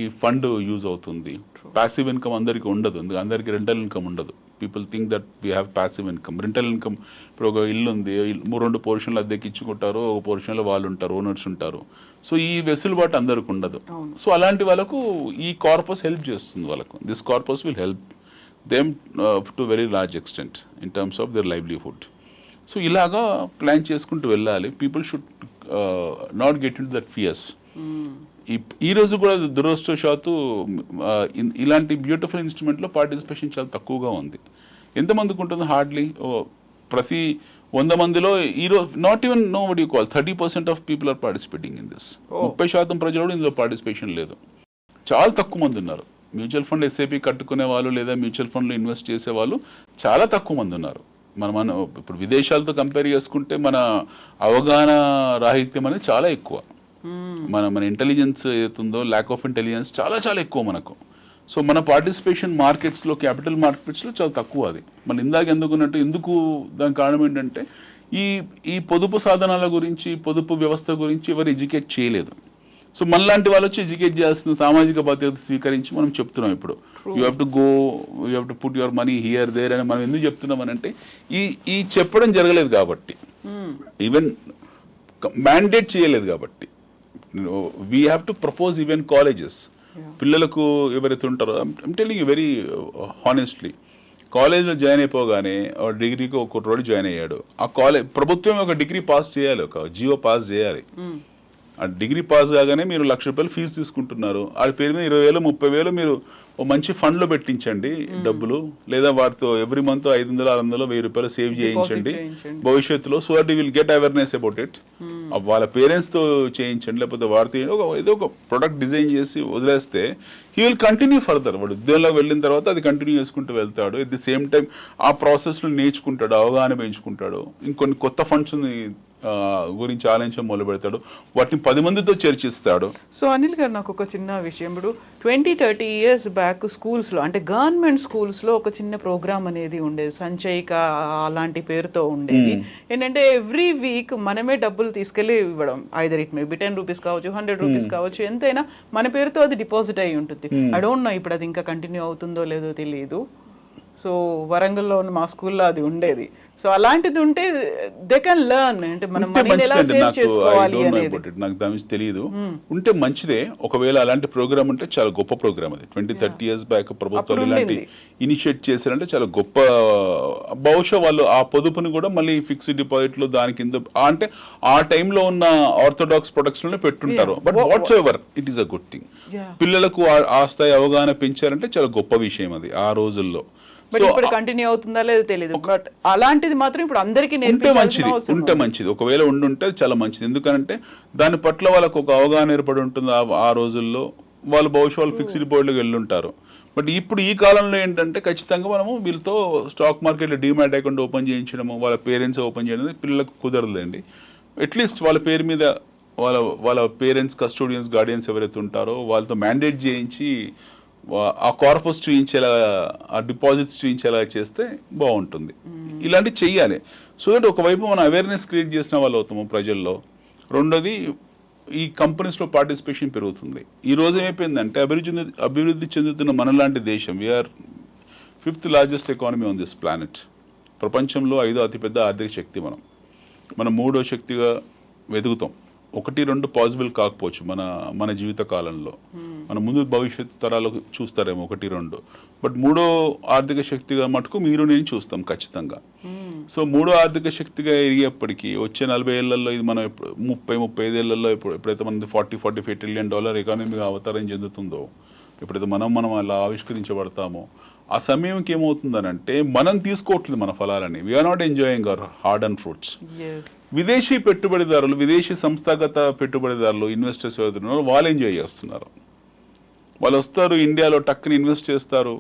ఈ ఫండ్ యూజ్ అవుతుంది. ప్యాసివ్ ఇన్కమ్ అందరికీ ఉండదు, అందరికీ రెంటల్ ఇన్కమ్ ఉండదు. People think that we have passive income. Rental income, ఇప్పుడు ఒక ఇల్లు ఉంది, 2 పోర్షన్లు అద్దెకి ఇచ్చుకుంటారు, ఒక పోర్షన్లో వాళ్ళు ఉంటారు, ఓనర్స్ ఉంటారు. సో ఈ వెసులుబాటు అందరికి ఉండదు. సో అలాంటి వాళ్ళకు ఈ కార్పస్ హెల్ప్ చేస్తుంది వాళ్ళకు. This corpus will help them to very large extent in terms of their livelihood. So ఇలాగా ప్లాన్ చేసుకుంటూ వెళ్ళాలి. People should not get in to that fears. ఈ రోజు కూడా దురదృష్టవశాత్తు ఇలాంటి బ్యూటిఫుల్ ఇన్స్ట్రుమెంట్లో పార్టిసిపేషన్ చాలా తక్కువగా ఉంది. ఎంతమందికి ఉంటుంది? హార్డ్లీ ప్రతి 100 మందిలో ఈరోజు not even no what you call 30% of people are participating in this. 30% ప్రజలు కూడా ఇందులో పార్టిసిపేషన్ లేదు. చాలా తక్కువ మంది ఉన్నారు. మ్యూచువల్ ఫండ్ ఎస్ఐపి కట్టుకునే వాళ్ళు లేదా మ్యూచువల్ ఫండ్లో ఇన్వెస్ట్ చేసే వాళ్ళు చాలా తక్కువ మంది ఉన్నారు. మనం ఇప్పుడు విదేశాలతో కంపేర్ చేసుకుంటే మన అవగాహన రాహిత్యం అనేది చాలా ఎక్కువ. మన ఇంటెలిజెన్స్ ఏతుందో ల్యాక్ ఆఫ్ ఇంటెలిజెన్స్ చాలా చాలా ఎక్కువ మనకు. సో మన పార్టిసిపేషన్ మార్కెట్స్లో, క్యాపిటల్ మార్కెట్స్లో చాలా తక్కువ. అది మళ్ళీ ఇందాక ఎందుకు దాని కారణం ఏంటంటే ఈ పొదుపు సాధనాల గురించి, పొదుపు వ్యవస్థ గురించి ఎవరు ఎడ్యుకేట్ చేయలేదు. సో మనలాంటి వాళ్ళు వచ్చి ఎడ్యుకేట్ చేయాల్సిన సామాజిక బాధ్యత స్వీకరించి మనం చెప్తున్నాం. ఇప్పుడు you have to put your money here there అని మనం ఎందుకు చెప్తున్నాం అని అంటే ఈ చెప్పడం జరగలేదు కాబట్టి, ఈవెన్ మ్యాండేట్ చేయలేదు కాబట్టి. We have to propose even colleges. పిల్లలకు ఎవరైతే ఉంటారో, I'm telling you very honestly, కాలేజ్లో జాయిన్ అయిపోగానే డిగ్రీకి ఒక రోడ్ జాయిన్ అయ్యాడు. ఆ కాలేజ్ ప్రభుత్వం ఒక డిగ్రీ పాస్ చేయాలి, ఒక జియో పాస్ చేయాలి. ఆ డిగ్రీ పాస్ కాగానే మీరు ₹1,00,000 ఫీజు తీసుకుంటున్నారు. ఆ పేరు మీద 20,000 30,000 మీరు ఓ మంచి ఫండ్లో పెట్టించండి డబ్బులు, లేదా వాటితో ఎవ్రీ మంత్ 500 600 ₹1,000 సేవ్ చేయించండి భవిష్యత్తులో. So that you will get awareness about it. వాళ్ళ పేరెంట్స్తో చేయించండి, లేకపోతే వారితో ఏదో ఒక ప్రొడక్ట్ డిజైన్ చేసి వదిలేస్తే హీ విల్ కంటిన్యూ ఫర్దర్. వాడు ఉద్యోగంలోకి వెళ్ళిన తర్వాత అది కంటిన్యూ చేసుకుంటూ వెళ్తాడు. ఎట్ ది సేమ్ టైం ఆ ప్రాసెస్లో నేర్చుకుంటాడు, అవగాహన పెంచుకుంటాడు, ఇంకొన్ని కొత్త ఫండ్స్ని గురించి ఆలోచించడం మొదలు పెడతాడు, వాటిని 10 మందితో చర్చిస్తాడు. సో అనిల్ గారు, నాకు ఒక చిన్న విషయం, ఇప్పుడు 20-30 years బ్యాక్ స్కూల్స్లో, అంటే గవర్నమెంట్ స్కూల్స్లో ఒక చిన్న ప్రోగ్రామ్ అనేది ఉండేది, సంచయిక అలాంటి పేరుతో ఉండేది. ఏంటంటే ఎవ్రీ వీక్ మనమే డబ్బులు తీసుకెళ్ళి ఇవ్వడం, either it may be 10 rupees కావచ్చు, 100 రూపీస్ కావచ్చు, ఎంతైనా మన పేరుతో అది డిపాజిట్ అయి ఉంటుంది. ఐ డోంట్ నో ఇప్పుడు అది ఇంకా కంటిన్యూ అవుతుందో లేదో తెలియదు. సో వరంగల్లో ఉన్న మా స్కూల్లో అది ఉండేది. సో అలాంటిది ఉంటే దే కెన్ లెర్న్, అంటే మనం మనీని ఎలా సేవ్ చేసుకోవాలి అనేది నాకు దాని తెలియదు. ఉంటే మంచిదే. ఒకవేళ అలాంటి ప్రోగ్రామ్ ఉంటే చాలా గొప్ప ప్రోగ్రామ్ అది. 20-30 years బ్యాక్ ప్రభుత్వాలు ఇలాంటి ఇనిషియేట్ చేశారంటే చాలా గొప్ప. బహుశా వాళ్ళు ఆ పొదుపుని కూడా మళ్ళీ ఫిక్స్డ్ డిపాజిట్లు దాని కింద, అంటే ఆ టైంలో ఉన్న ఆర్థోడాక్స్ ప్రొడక్ట్స్ లోనే పెట్టుంటారు. But what's ever it is a good thing. పిల్లలకు ఆ స్థాయి అవగాహన పెంచారంటే చాలా గొప్ప విషయం అది ఆ రోజుల్లో. బట్ ఇప్పుడు కంటిన్యూ అవుతుందా లేదో తెలియదు. బట్ అలాంటిది మాత్రం ఇప్పుడు అందరికీ ఉంటే మంచిది. ఒకవేళ ఉండుంటే చాలా మంచిది. ఎందుకంటే దాని పట్ల వాళ్ళకు ఒక అవగాహన ఏర్పడి ఉంటుంది. ఆ రోజుల్లో వాళ్ళు బహుశా వాళ్ళు ఫిక్స్డ్ డిపాజిట్లకు వెళ్ళుంటారు. బట్ ఇప్పుడు ఈ కాలంలో ఏంటంటే ఖచ్చితంగా మనము వీళ్ళతో స్టాక్ మార్కెట్లో డీమ్యాట్ అకౌంట్ ఓపెన్ చేయించడము, వాళ్ళ పేరెంట్స్ ఓపెన్ చేయడం పిల్లలకు కుదరదండి. అట్లీస్ట్ వాళ్ళ పేరు మీద వాళ్ళ పేరెంట్స్, కస్టోడియన్స్, గార్డియన్స్ ఎవరైతే ఉంటారో వాళ్ళతో మ్యాండేట్ చేయించి ఆ కార్పస్ చూయించేలా, ఆ డిపాజిట్స్ చూయించేలా చేస్తే బాగుంటుంది. ఇలాంటివి చెయ్యాలి. సో దట్ ఒకవైపు మనం అవేర్నెస్ క్రియేట్ చేసిన వాళ్ళు అవుతాము ప్రజల్లో. రెండోది ఈ కంపెనీస్లో పార్టిసిపేషన్ పెరుగుతుంది. ఈ రోజు ఏమైపోయిందంటే అభివృద్ధి చెందుతున్న మనలాంటి దేశం, we 5th largest economy on this planet. ప్రపంచంలో 5వ అతిపెద్ద ఆర్థిక శక్తి. మనం 3వ శక్తిగా వెతుకుతాం. 1-2 పాసిబుల్ కాకపోవచ్చు మన జీవిత కాలంలో. మన ముందు భవిష్యత్తు తరాలకు చూస్తారేమో 1-2. బట్ 3వ ఆర్థిక శక్తిగా మటుకు మీరు నేను చూస్తాం ఖచ్చితంగా. సో 3వ ఆర్థిక శక్తిగా ఎరిగేప్పటికీ వచ్చే 40 ఏళ్లలో ఇది మనం 30-35 ఏళ్లలో ఎప్పుడైతే మనది $40-45 trillion ఎకానమీగా అవతారం చెందుతుందో, ఎప్పుడైతే మనం అలా ఆవిష్కరించబడతామో, ఆ సమయంకి ఏమవుతుందనంటే మనం తీసుకోవట్లేదు మన ఫలాలని. We are not enjoying our hard and fruits. విదేశీ పెట్టుబడిదారులు, విదేశీ సంస్థాగత పెట్టుబడిదారులు, ఇన్వెస్టర్స్ ఎవరుతున్నారో వాళ్ళు ఎంజాయ్ చేస్తున్నారు. వాళ్ళు వస్తారు, ఇండియాలో టక్కుని ఇన్వెస్ట్ చేస్తారు,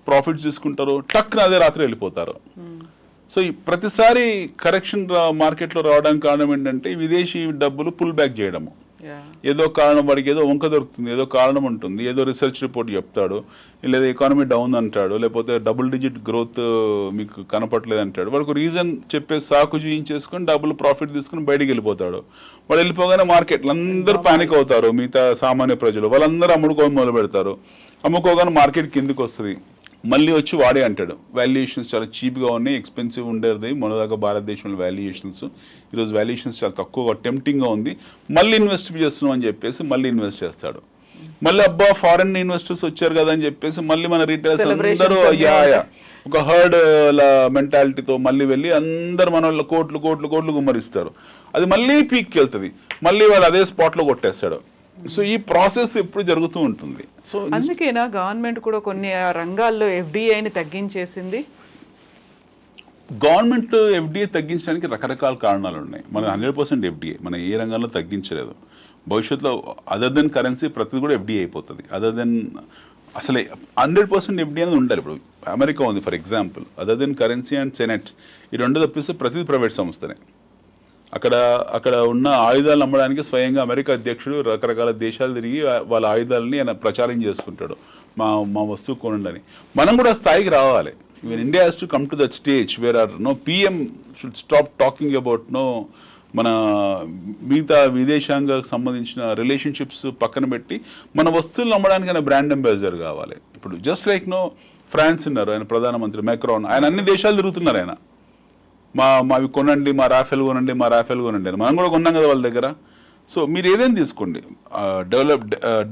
ప్రాఫిట్స్ తీసుకుంటారు, టక్కున అదే రాత్రి వెళ్ళిపోతారు. సో ప్రతిసారి కరెక్షన్ మార్కెట్లో రావడానికి కారణం ఏంటంటే విదేశీ డబ్బులు పుల్ బ్యాక్ చేయడము. ఏదో కారణం, వాడికి ఏదో వంక దొరుకుతుంది, ఏదో కారణం ఉంటుంది, ఏదో రీసెర్చ్ రిపోర్ట్ చెప్తాడు, లేదా ఎకానమీ డౌన్ అంటాడు, లేకపోతే double-digit గ్రోత్ మీకు కనపట్లేదు అంటాడు. వాడికి రీజన్ చెప్పే సాకు చూయించేసుకొని డబ్బులు ప్రాఫిట్ తీసుకుని బయటికి వెళ్ళిపోతాడు. వాడు వెళ్ళిపోగానే మార్కెట్లు అందరూ పానిక్ అవుతారు. మిగతా సామాన్య ప్రజలు వాళ్ళందరూ అమ్ముడుకోవడం మొదలు పెడతారు. అమ్ముకోగానే మార్కెట్ కిందికి వస్తుంది. మళ్ళీ వచ్చి వాడే అంటాడు వాల్యుయేషన్స్ చాలా చీప్గా ఉన్నాయి, ఎక్స్పెన్సివ్ ఉండేది మొన్నదాకా భారతదేశంలో వాల్యుయేషన్స్. ఈరోజు వాల్యుయేషన్స్ చాలా తక్కువగా టెంప్టింగ్గా ఉంది, మళ్ళీ ఇన్వెస్ట్ చేస్తున్నాం అని చెప్పేసి మళ్ళీ ఇన్వెస్ట్ చేస్తాడు. మళ్ళీ అబ్బా ఫారెన్ ఇన్వెస్టర్స్ వచ్చారు కదా అని చెప్పేసి మళ్ళీ మన రీటైల్స్ అందరూ ఒక హర్డ్ మెంటాలిటీతో మళ్ళీ వెళ్ళి అందరు మన వాళ్ళు కోట్లు గుమ్మరిస్తారు. అది మళ్ళీ పీక్కి వెళ్తుంది, మళ్ళీ వాడు అదే స్పాట్లో కొట్టేస్తాడు. సో ఈ ప్రాసెస్ ఎప్పుడు జరుగుతూ ఉంటుంది. సో అందుకేనా గవర్నమెంట్ కూడా కొన్ని రంగాల్లో ఎఫ్డిఐని తగ్గించేసింది? గవర్నమెంట్ ఎఫ్డిఐ తగ్గించడానికి రకరకాల కారణాలు ఉన్నాయి. మన 100% ఎఫ్డిఐ మన ఏ రంగంలో తగ్గించలేదు. భవిష్యత్తులో అదర్ దెన్ కరెన్సీ ప్రతిది కూడా ఎఫ్డిఐ అయిపోతుంది. అదర్ దెన్ అసలే 100% ఎఫ్డిఐ అనేది ఉండాలి. ఇప్పుడు అమెరికా ఉంది for example, other than currency and senate ఈ రెండు తప్పిస్తే ప్రతిది ప్రైవేట్ సంస్థనే. అక్కడ ఉన్న ఆయుధాలు అమ్మడానికి స్వయంగా అమెరికా అధ్యక్షుడు రకరకాల దేశాలు తిరిగి వాళ్ళ ఆయుధాలని ఆయన ప్రచారం చేసుకుంటాడు, మా వస్తువు కొనండి. మనం కూడా స్థాయికి రావాలి. When India has to come to that stage where our PM should stop talking about మన మిగతా విదేశాంగాలకు సంబంధించిన రిలేషన్షిప్స్ పక్కన పెట్టి మన వస్తువులు అమ్మడానికి ఆయన బ్రాండ్ అంబాసిడర్ కావాలి. ఇప్పుడు జస్ట్ లైక్ ఫ్రాన్స్ ఉన్నారు, ఆయన ప్రధానమంత్రి మ్యాక్రాన్, ఆయన అన్ని దేశాలు తిరుగుతున్నారు. ఆయన మావి కొనండి, మా రాఫెల్ కొనండి అని. మనం కూడా కొన్నాం కదా వాళ్ళ దగ్గర. సో మీరు ఏదైనా తీసుకోండి,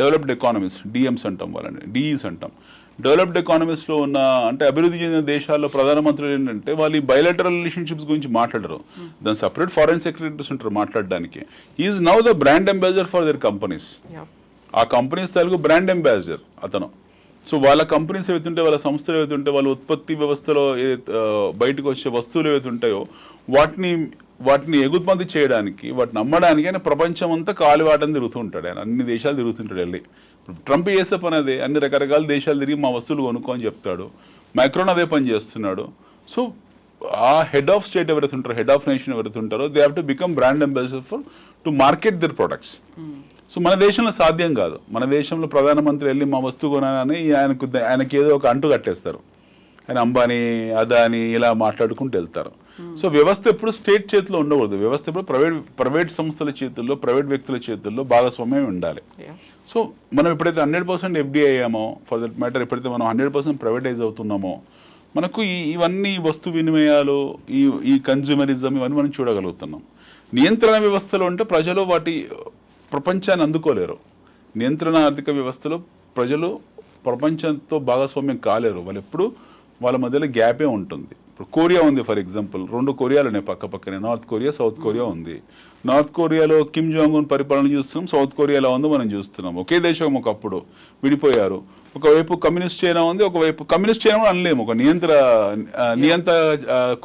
డెవలప్డ్ ఎకానమీస్ డిఎమ్స్ అంటాం, వాళ్ళని డిఈస్ అంటాం. డెవలప్డ్ ఎకానమీస్లో ఉన్న అంటే అభివృద్ధి చెందిన దేశాల్లో ప్రధానమంత్రులు ఏంటంటే వాళ్ళు ఈ బయలాటరల్ రిలేషన్షిప్స్ గురించి మాట్లాడరు. దాని సపరేట్ ఫారెన్ సెక్రటరీస్ ఉంటారు మాట్లాడడానికి. Is now the brand ambassador for their companies. ఆ కంపెనీస్ తాలూకు బ్రాండ్ అంబాసిడర్ అతను. సో వాళ్ళ కంపెనీస్ ఏవైతుంటే, వాళ్ళ సంస్థలు ఏవైతుంటే, వాళ్ళ ఉత్పత్తి వ్యవస్థలో బయటకు వచ్చే వస్తువులు ఏవైతే ఉంటాయో వాటిని ఎగుమతి చేయడానికి, వాటిని అమ్మడానికి ఆయన ప్రపంచం అంతా కాలివాటం తిరుగుతూ ఉంటాడు. ఆయన అన్ని దేశాలు తిరుగుతుంటాడు వెళ్ళి. ట్రంప్ చేసే పని అదే, అన్ని రకరకాల దేశాలు తిరిగి మా వస్తువులు కొనుక్కో అని చెప్తాడు. మైక్రోన్ అదే పని చేస్తున్నాడు. సో ఆ హెడ్ ఆఫ్ స్టేట్ ఎవరైతే ఉంటారో, హెడ్ ఆఫ్ నేషన్ ఎవరైతే ఉంటారో, they have to become brand ambassador to market their products. So మన దేశంలో సాధ్యం కాదు. మన దేశంలో ప్రధానమంత్రి వెళ్ళి మా వస్తువు కొనాలని ఆయనకి ఏదో ఒక అంటు కట్టేస్తారు. ఆయన అంబానీ అదాని ఇలా మాట్లాడుకుంటూ వెళ్తారు. సో వ్యవస్థ ఎప్పుడు స్టేట్ చేతిలో ఉండకూడదు. వ్యవస్థ ఎప్పుడు ప్రైవేట్ సంస్థల చేతుల్లో, ప్రైవేట్ వ్యక్తుల చేతుల్లో భాగస్వామ్యం ఉండాలి. సో మనం ఎప్పుడైతే 100% ఎఫ్డిఐ అయ్యామో, ఫర్ దట్ మ్యాటర్ ఎప్పుడైతే మనం 100% ప్రైవేటైజ్ అవుతున్నామో, మనకు ఇవన్నీ వస్తు వినిమయాలు, ఈ కన్జ్యూమరిజం ఇవన్నీ మనం చూడగలుగుతున్నాం. నియంత్రణ వ్యవస్థలో అంటే ప్రజలు వాటి ప్రపంచాన్ని అందుకోలేరు. నియంత్రణ ఆర్థిక వ్యవస్థలో ప్రజలు ప్రపంచంతో భాగస్వామ్యం కాలేరు. వాళ్ళు ఎప్పుడు వాళ్ళ మధ్యలో గ్యాపే ఉంటుంది. ఇప్పుడు కొరియా ఉంది ఫర్ ఎగ్జాంపుల్, 2 కొరియాలు ఉన్నాయి పక్క పక్కనే, నార్త్ కొరియా, సౌత్ కొరియా ఉంది. నార్త్ కొరియాలో కిమ్ జాంగ్ ఉన్ పరిపాలన చూస్తున్నాం, సౌత్ కొరియాలో ఉంది మనం చూస్తున్నాం. ఒకే దేశం ఒకప్పుడు విడిపోయారు. ఒకవైపు కమ్యూనిస్ట్ చైనా ఉంది, ఒకవైపు కమ్యూనిస్ట్ చైనా కూడా అనలేము, ఒక నియంత్ర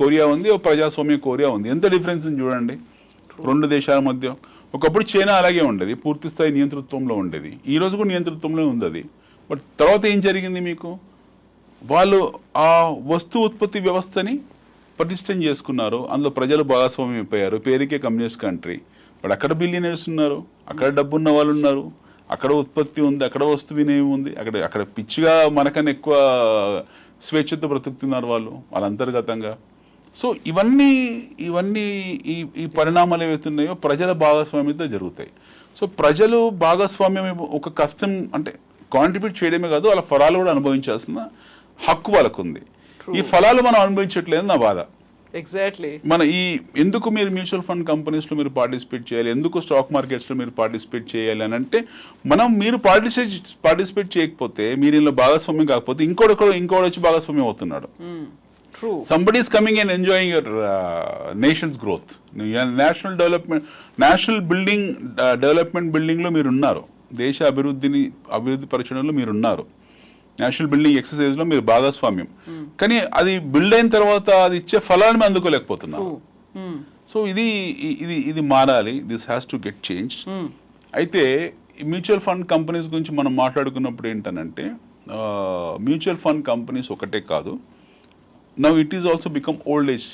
కొరియా ఉంది, ఒక ప్రజాస్వామ్య కొరియా ఉంది. ఎంత డిఫరెన్స్ చూడండి 2 దేశాల మధ్య. ఒకప్పుడు చైనా అలాగే ఉండేది, పూర్తి స్థాయి నియంతృత్వంలో ఉండేది. ఈ రోజు కూడా నియంతృత్వంలో ఉంది అది. బట్ తర్వాత ఏం జరిగింది మీకు? వాళ్ళు ఆ వస్తు ఉత్పత్తి వ్యవస్థని పటిష్టం చేసుకున్నారు, అందులో ప్రజలు భాగస్వామ్యం అయిపోయారు. పేరుకే కమ్యూనిస్ట్ కంట్రీ, బట్ అక్కడ బిలియనర్స్ ఉన్నారు, అక్కడ డబ్బు ఉన్న వాళ్ళు ఉన్నారు, అక్కడ ఉత్పత్తి ఉంది, అక్కడ వస్తు వినియోగం ఉంది. అక్కడ పిచ్చిగా మనకన్నా ఎక్కువ స్వేచ్ఛతో బ్రతుకుతున్నారు వాళ్ళ అంతర్గతంగా. సో ఇవన్నీ ఈ పరిణామాలు ఏవైతున్నాయో ప్రజల భాగస్వామ్యంతో జరుగుతాయి. సో ప్రజలు భాగస్వామ్యం ఒక కష్టం అంటే కాంట్రిబ్యూట్ చేయడమే కాదు, వాళ్ళ ఫలాలు కూడా అనుభవించాల్సిన హక్కు వాళ్ళకు ఉంది. ఈ ఫలాలు మనం అనుభవించట్లేదు నా బాధ. ఎగ్జాక్ట్లీ. ఎందుకు మీరు మ్యూచువల్ ఫండ్ కంపెనీస్లో మీరు పార్టిసిపేట్ చేయాలి, ఎందుకు స్టాక్ మార్కెట్స్లో మీరు పార్టిసిపేట్ చేయాలి అని అంటే, మీరు పార్టిసిపేట్ చేయకపోతే, మీరు ఇందులో భాగస్వామ్యం కాకపోతే ఇంకోటి వచ్చి భాగస్వామ్యం అవుతున్నాడు. Somebody is coming and enjoying your nation's growth. National development బిల్డింగ్లో మీరు ఉన్నారు, దేశ అభివృద్ధి పరచడంలో మీరు ఉన్నారు, నేషనల్ బిల్డింగ్ ఎక్సర్సైజ్లో మీరు భాగస్వామ్యం. కానీ అది బిల్డ్ అయిన తర్వాత అది ఇచ్చే ఫలాన్ని అందుకోలేకపోతున్నారు. సో ఇది మారాలి. This has to get change. అయితే మ్యూచువల్ ఫండ్ కంపెనీస్ గురించి మనం మాట్లాడుకున్నప్పుడు ఏంటనంటే, మ్యూచువల్ ఫండ్ కంపెనీస్ ఒకటే కాదు, now it is also become old age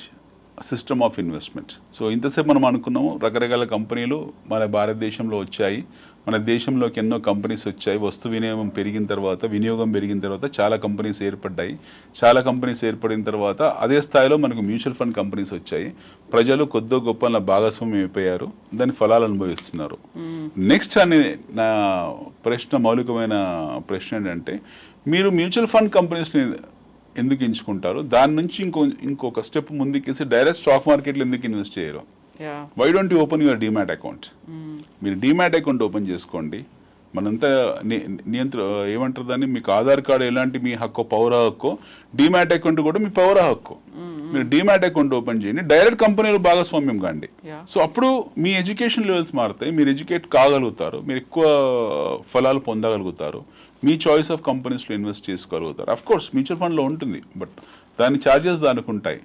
system of investment. So ఇంతసేపు మనం అనుకున్నాము రకరకాల కంపెనీలు మన భారతదేశంలో వచ్చాయి, మన దేశంలోకి ఎన్నో కంపెనీస్ వచ్చాయి. వినియోగం పెరిగిన తర్వాత చాలా కంపెనీస్ ఏర్పడ్డాయి. చాలా కంపెనీస్ ఏర్పడిన తర్వాత అదే స్థాయిలో మనకు మ్యూచువల్ ఫండ్ కంపెనీస్ వచ్చాయి. ప్రజలు కొద్దో గొప్ప భాగస్వామ్యం అయిపోయారు, దాని ఫలాలు అనుభవిస్తున్నారు. నెక్స్ట్ అనే నా మౌలికమైన ప్రశ్న ఏంటంటే, మీరు మ్యూచువల్ ఫండ్ కంపెనీస్ని ఎందుకు ఎంచుకుంటారు? దాని నుంచి ఇంకొక స్టెప్ ముందుకేసి డైరెక్ట్ స్టాక్ మార్కెట్లో ఎందుకు ఇన్వెస్ట్ చేయరు? Why don't you open your demat account? మీరు డీమ్యాట్ అకౌంట్ ఓపెన్ చేసుకోండి. మనంతా ఏమంటారు దాన్ని, మీకు ఆధార్ కార్డు ఎలాంటి మీ హక్కు, పౌర హక్కు, డీమ్యాట్ అకౌంట్ కూడా మీ పౌర హక్కు. మీరు డీమ్యాట్ అకౌంట్ ఓపెన్ చేయండి, డైరెక్ట్ కంపెనీలో భాగస్వామ్యం కాండి. సో అప్పుడు మీ ఎడ్యుకేషన్ లెవెల్స్ మారుతాయి, మీరు ఎడ్యుకేట్ కాగలుగుతారు, మీరు ఎక్కువ ఫలాలు పొందగలుగుతారు, మీ చాయిస్ ఆఫ్ కంపెనీస్లో ఇన్వెస్ట్ చేసుకోగలుగుతారు. అఫ్ కోర్స్ మ్యూచువల్ ఫండ్లో ఉంటుంది, బట్ దాని ఛార్జెస్ దానికి ఉంటాయి.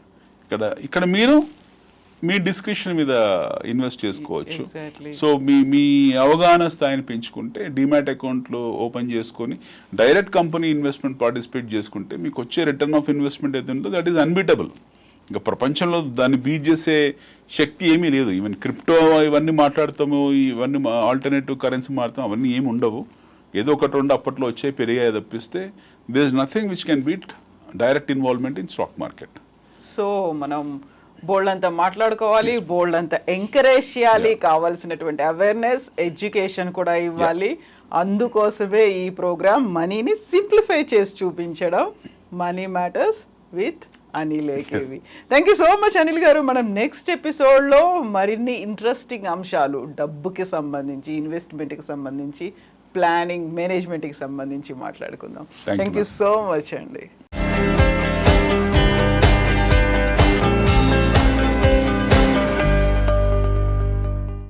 ఇక్కడ మీరు మీ డిస్క్రిప్షన్ మీద ఇన్వెస్ట్ చేసుకోవచ్చు. సో మీ అవగాహన స్థాయిని పెంచుకుంటే డీమ్యాట్ అకౌంట్లో ఓపెన్ చేసుకొని డైరెక్ట్ కంపెనీ ఇన్వెస్ట్మెంట్ పార్టిసిపేట్ చేసుకుంటే మీకు వచ్చే రిటర్న్ ఆఫ్ ఇన్వెస్ట్మెంట్ ఏది ఉంటుందో దట్ ఈస్ అన్బీటబుల్. ఇంకా ప్రపంచంలో దాన్ని బీట్ చేసే శక్తి ఏమీ లేదు. ఈవెన్ క్రిప్టో ఇవన్నీ మాట్లాడతాము, ఇవన్నీ ఆల్టర్నేటివ్ కరెన్సీ మారుతాము, అవన్నీ ఏమి ఉండవు. ఏదో ఒకటి రెండు అప్పట్లో వచ్చే పెరిగాయి తప్పిస్తే there is nothing which can beat direct involvement in stock market. So మనం బోల్డ్ అంతా మాట్లాడుకోవాలి, బోల్డ్ అంతా ఎంకరేజ్ చేయాలి, కావాల్సినటువంటి అవేర్నెస్ ఎడ్యుకేషన్ కూడా ఇవ్వాలి. అందుకోసమే ఈ ప్రోగ్రామ్ మనీని సింప్లిఫై చేసి చూపించడం, money matters with Anil AKV. Thank you so much Anil గారు. మనం నెక్స్ట్ ఎపిసోడ్లో మరిన్ని ఇంట్రెస్టింగ్ అంశాలు డబ్బుకి సంబంధించి, ఇన్వెస్ట్మెంట్కి సంబంధించి, ప్లానింగ్ మేనేజ్మెంట్కి సంబంధించి మాట్లాడుకుందాం. థ్యాంక్ యూ సో మచ్ అండి.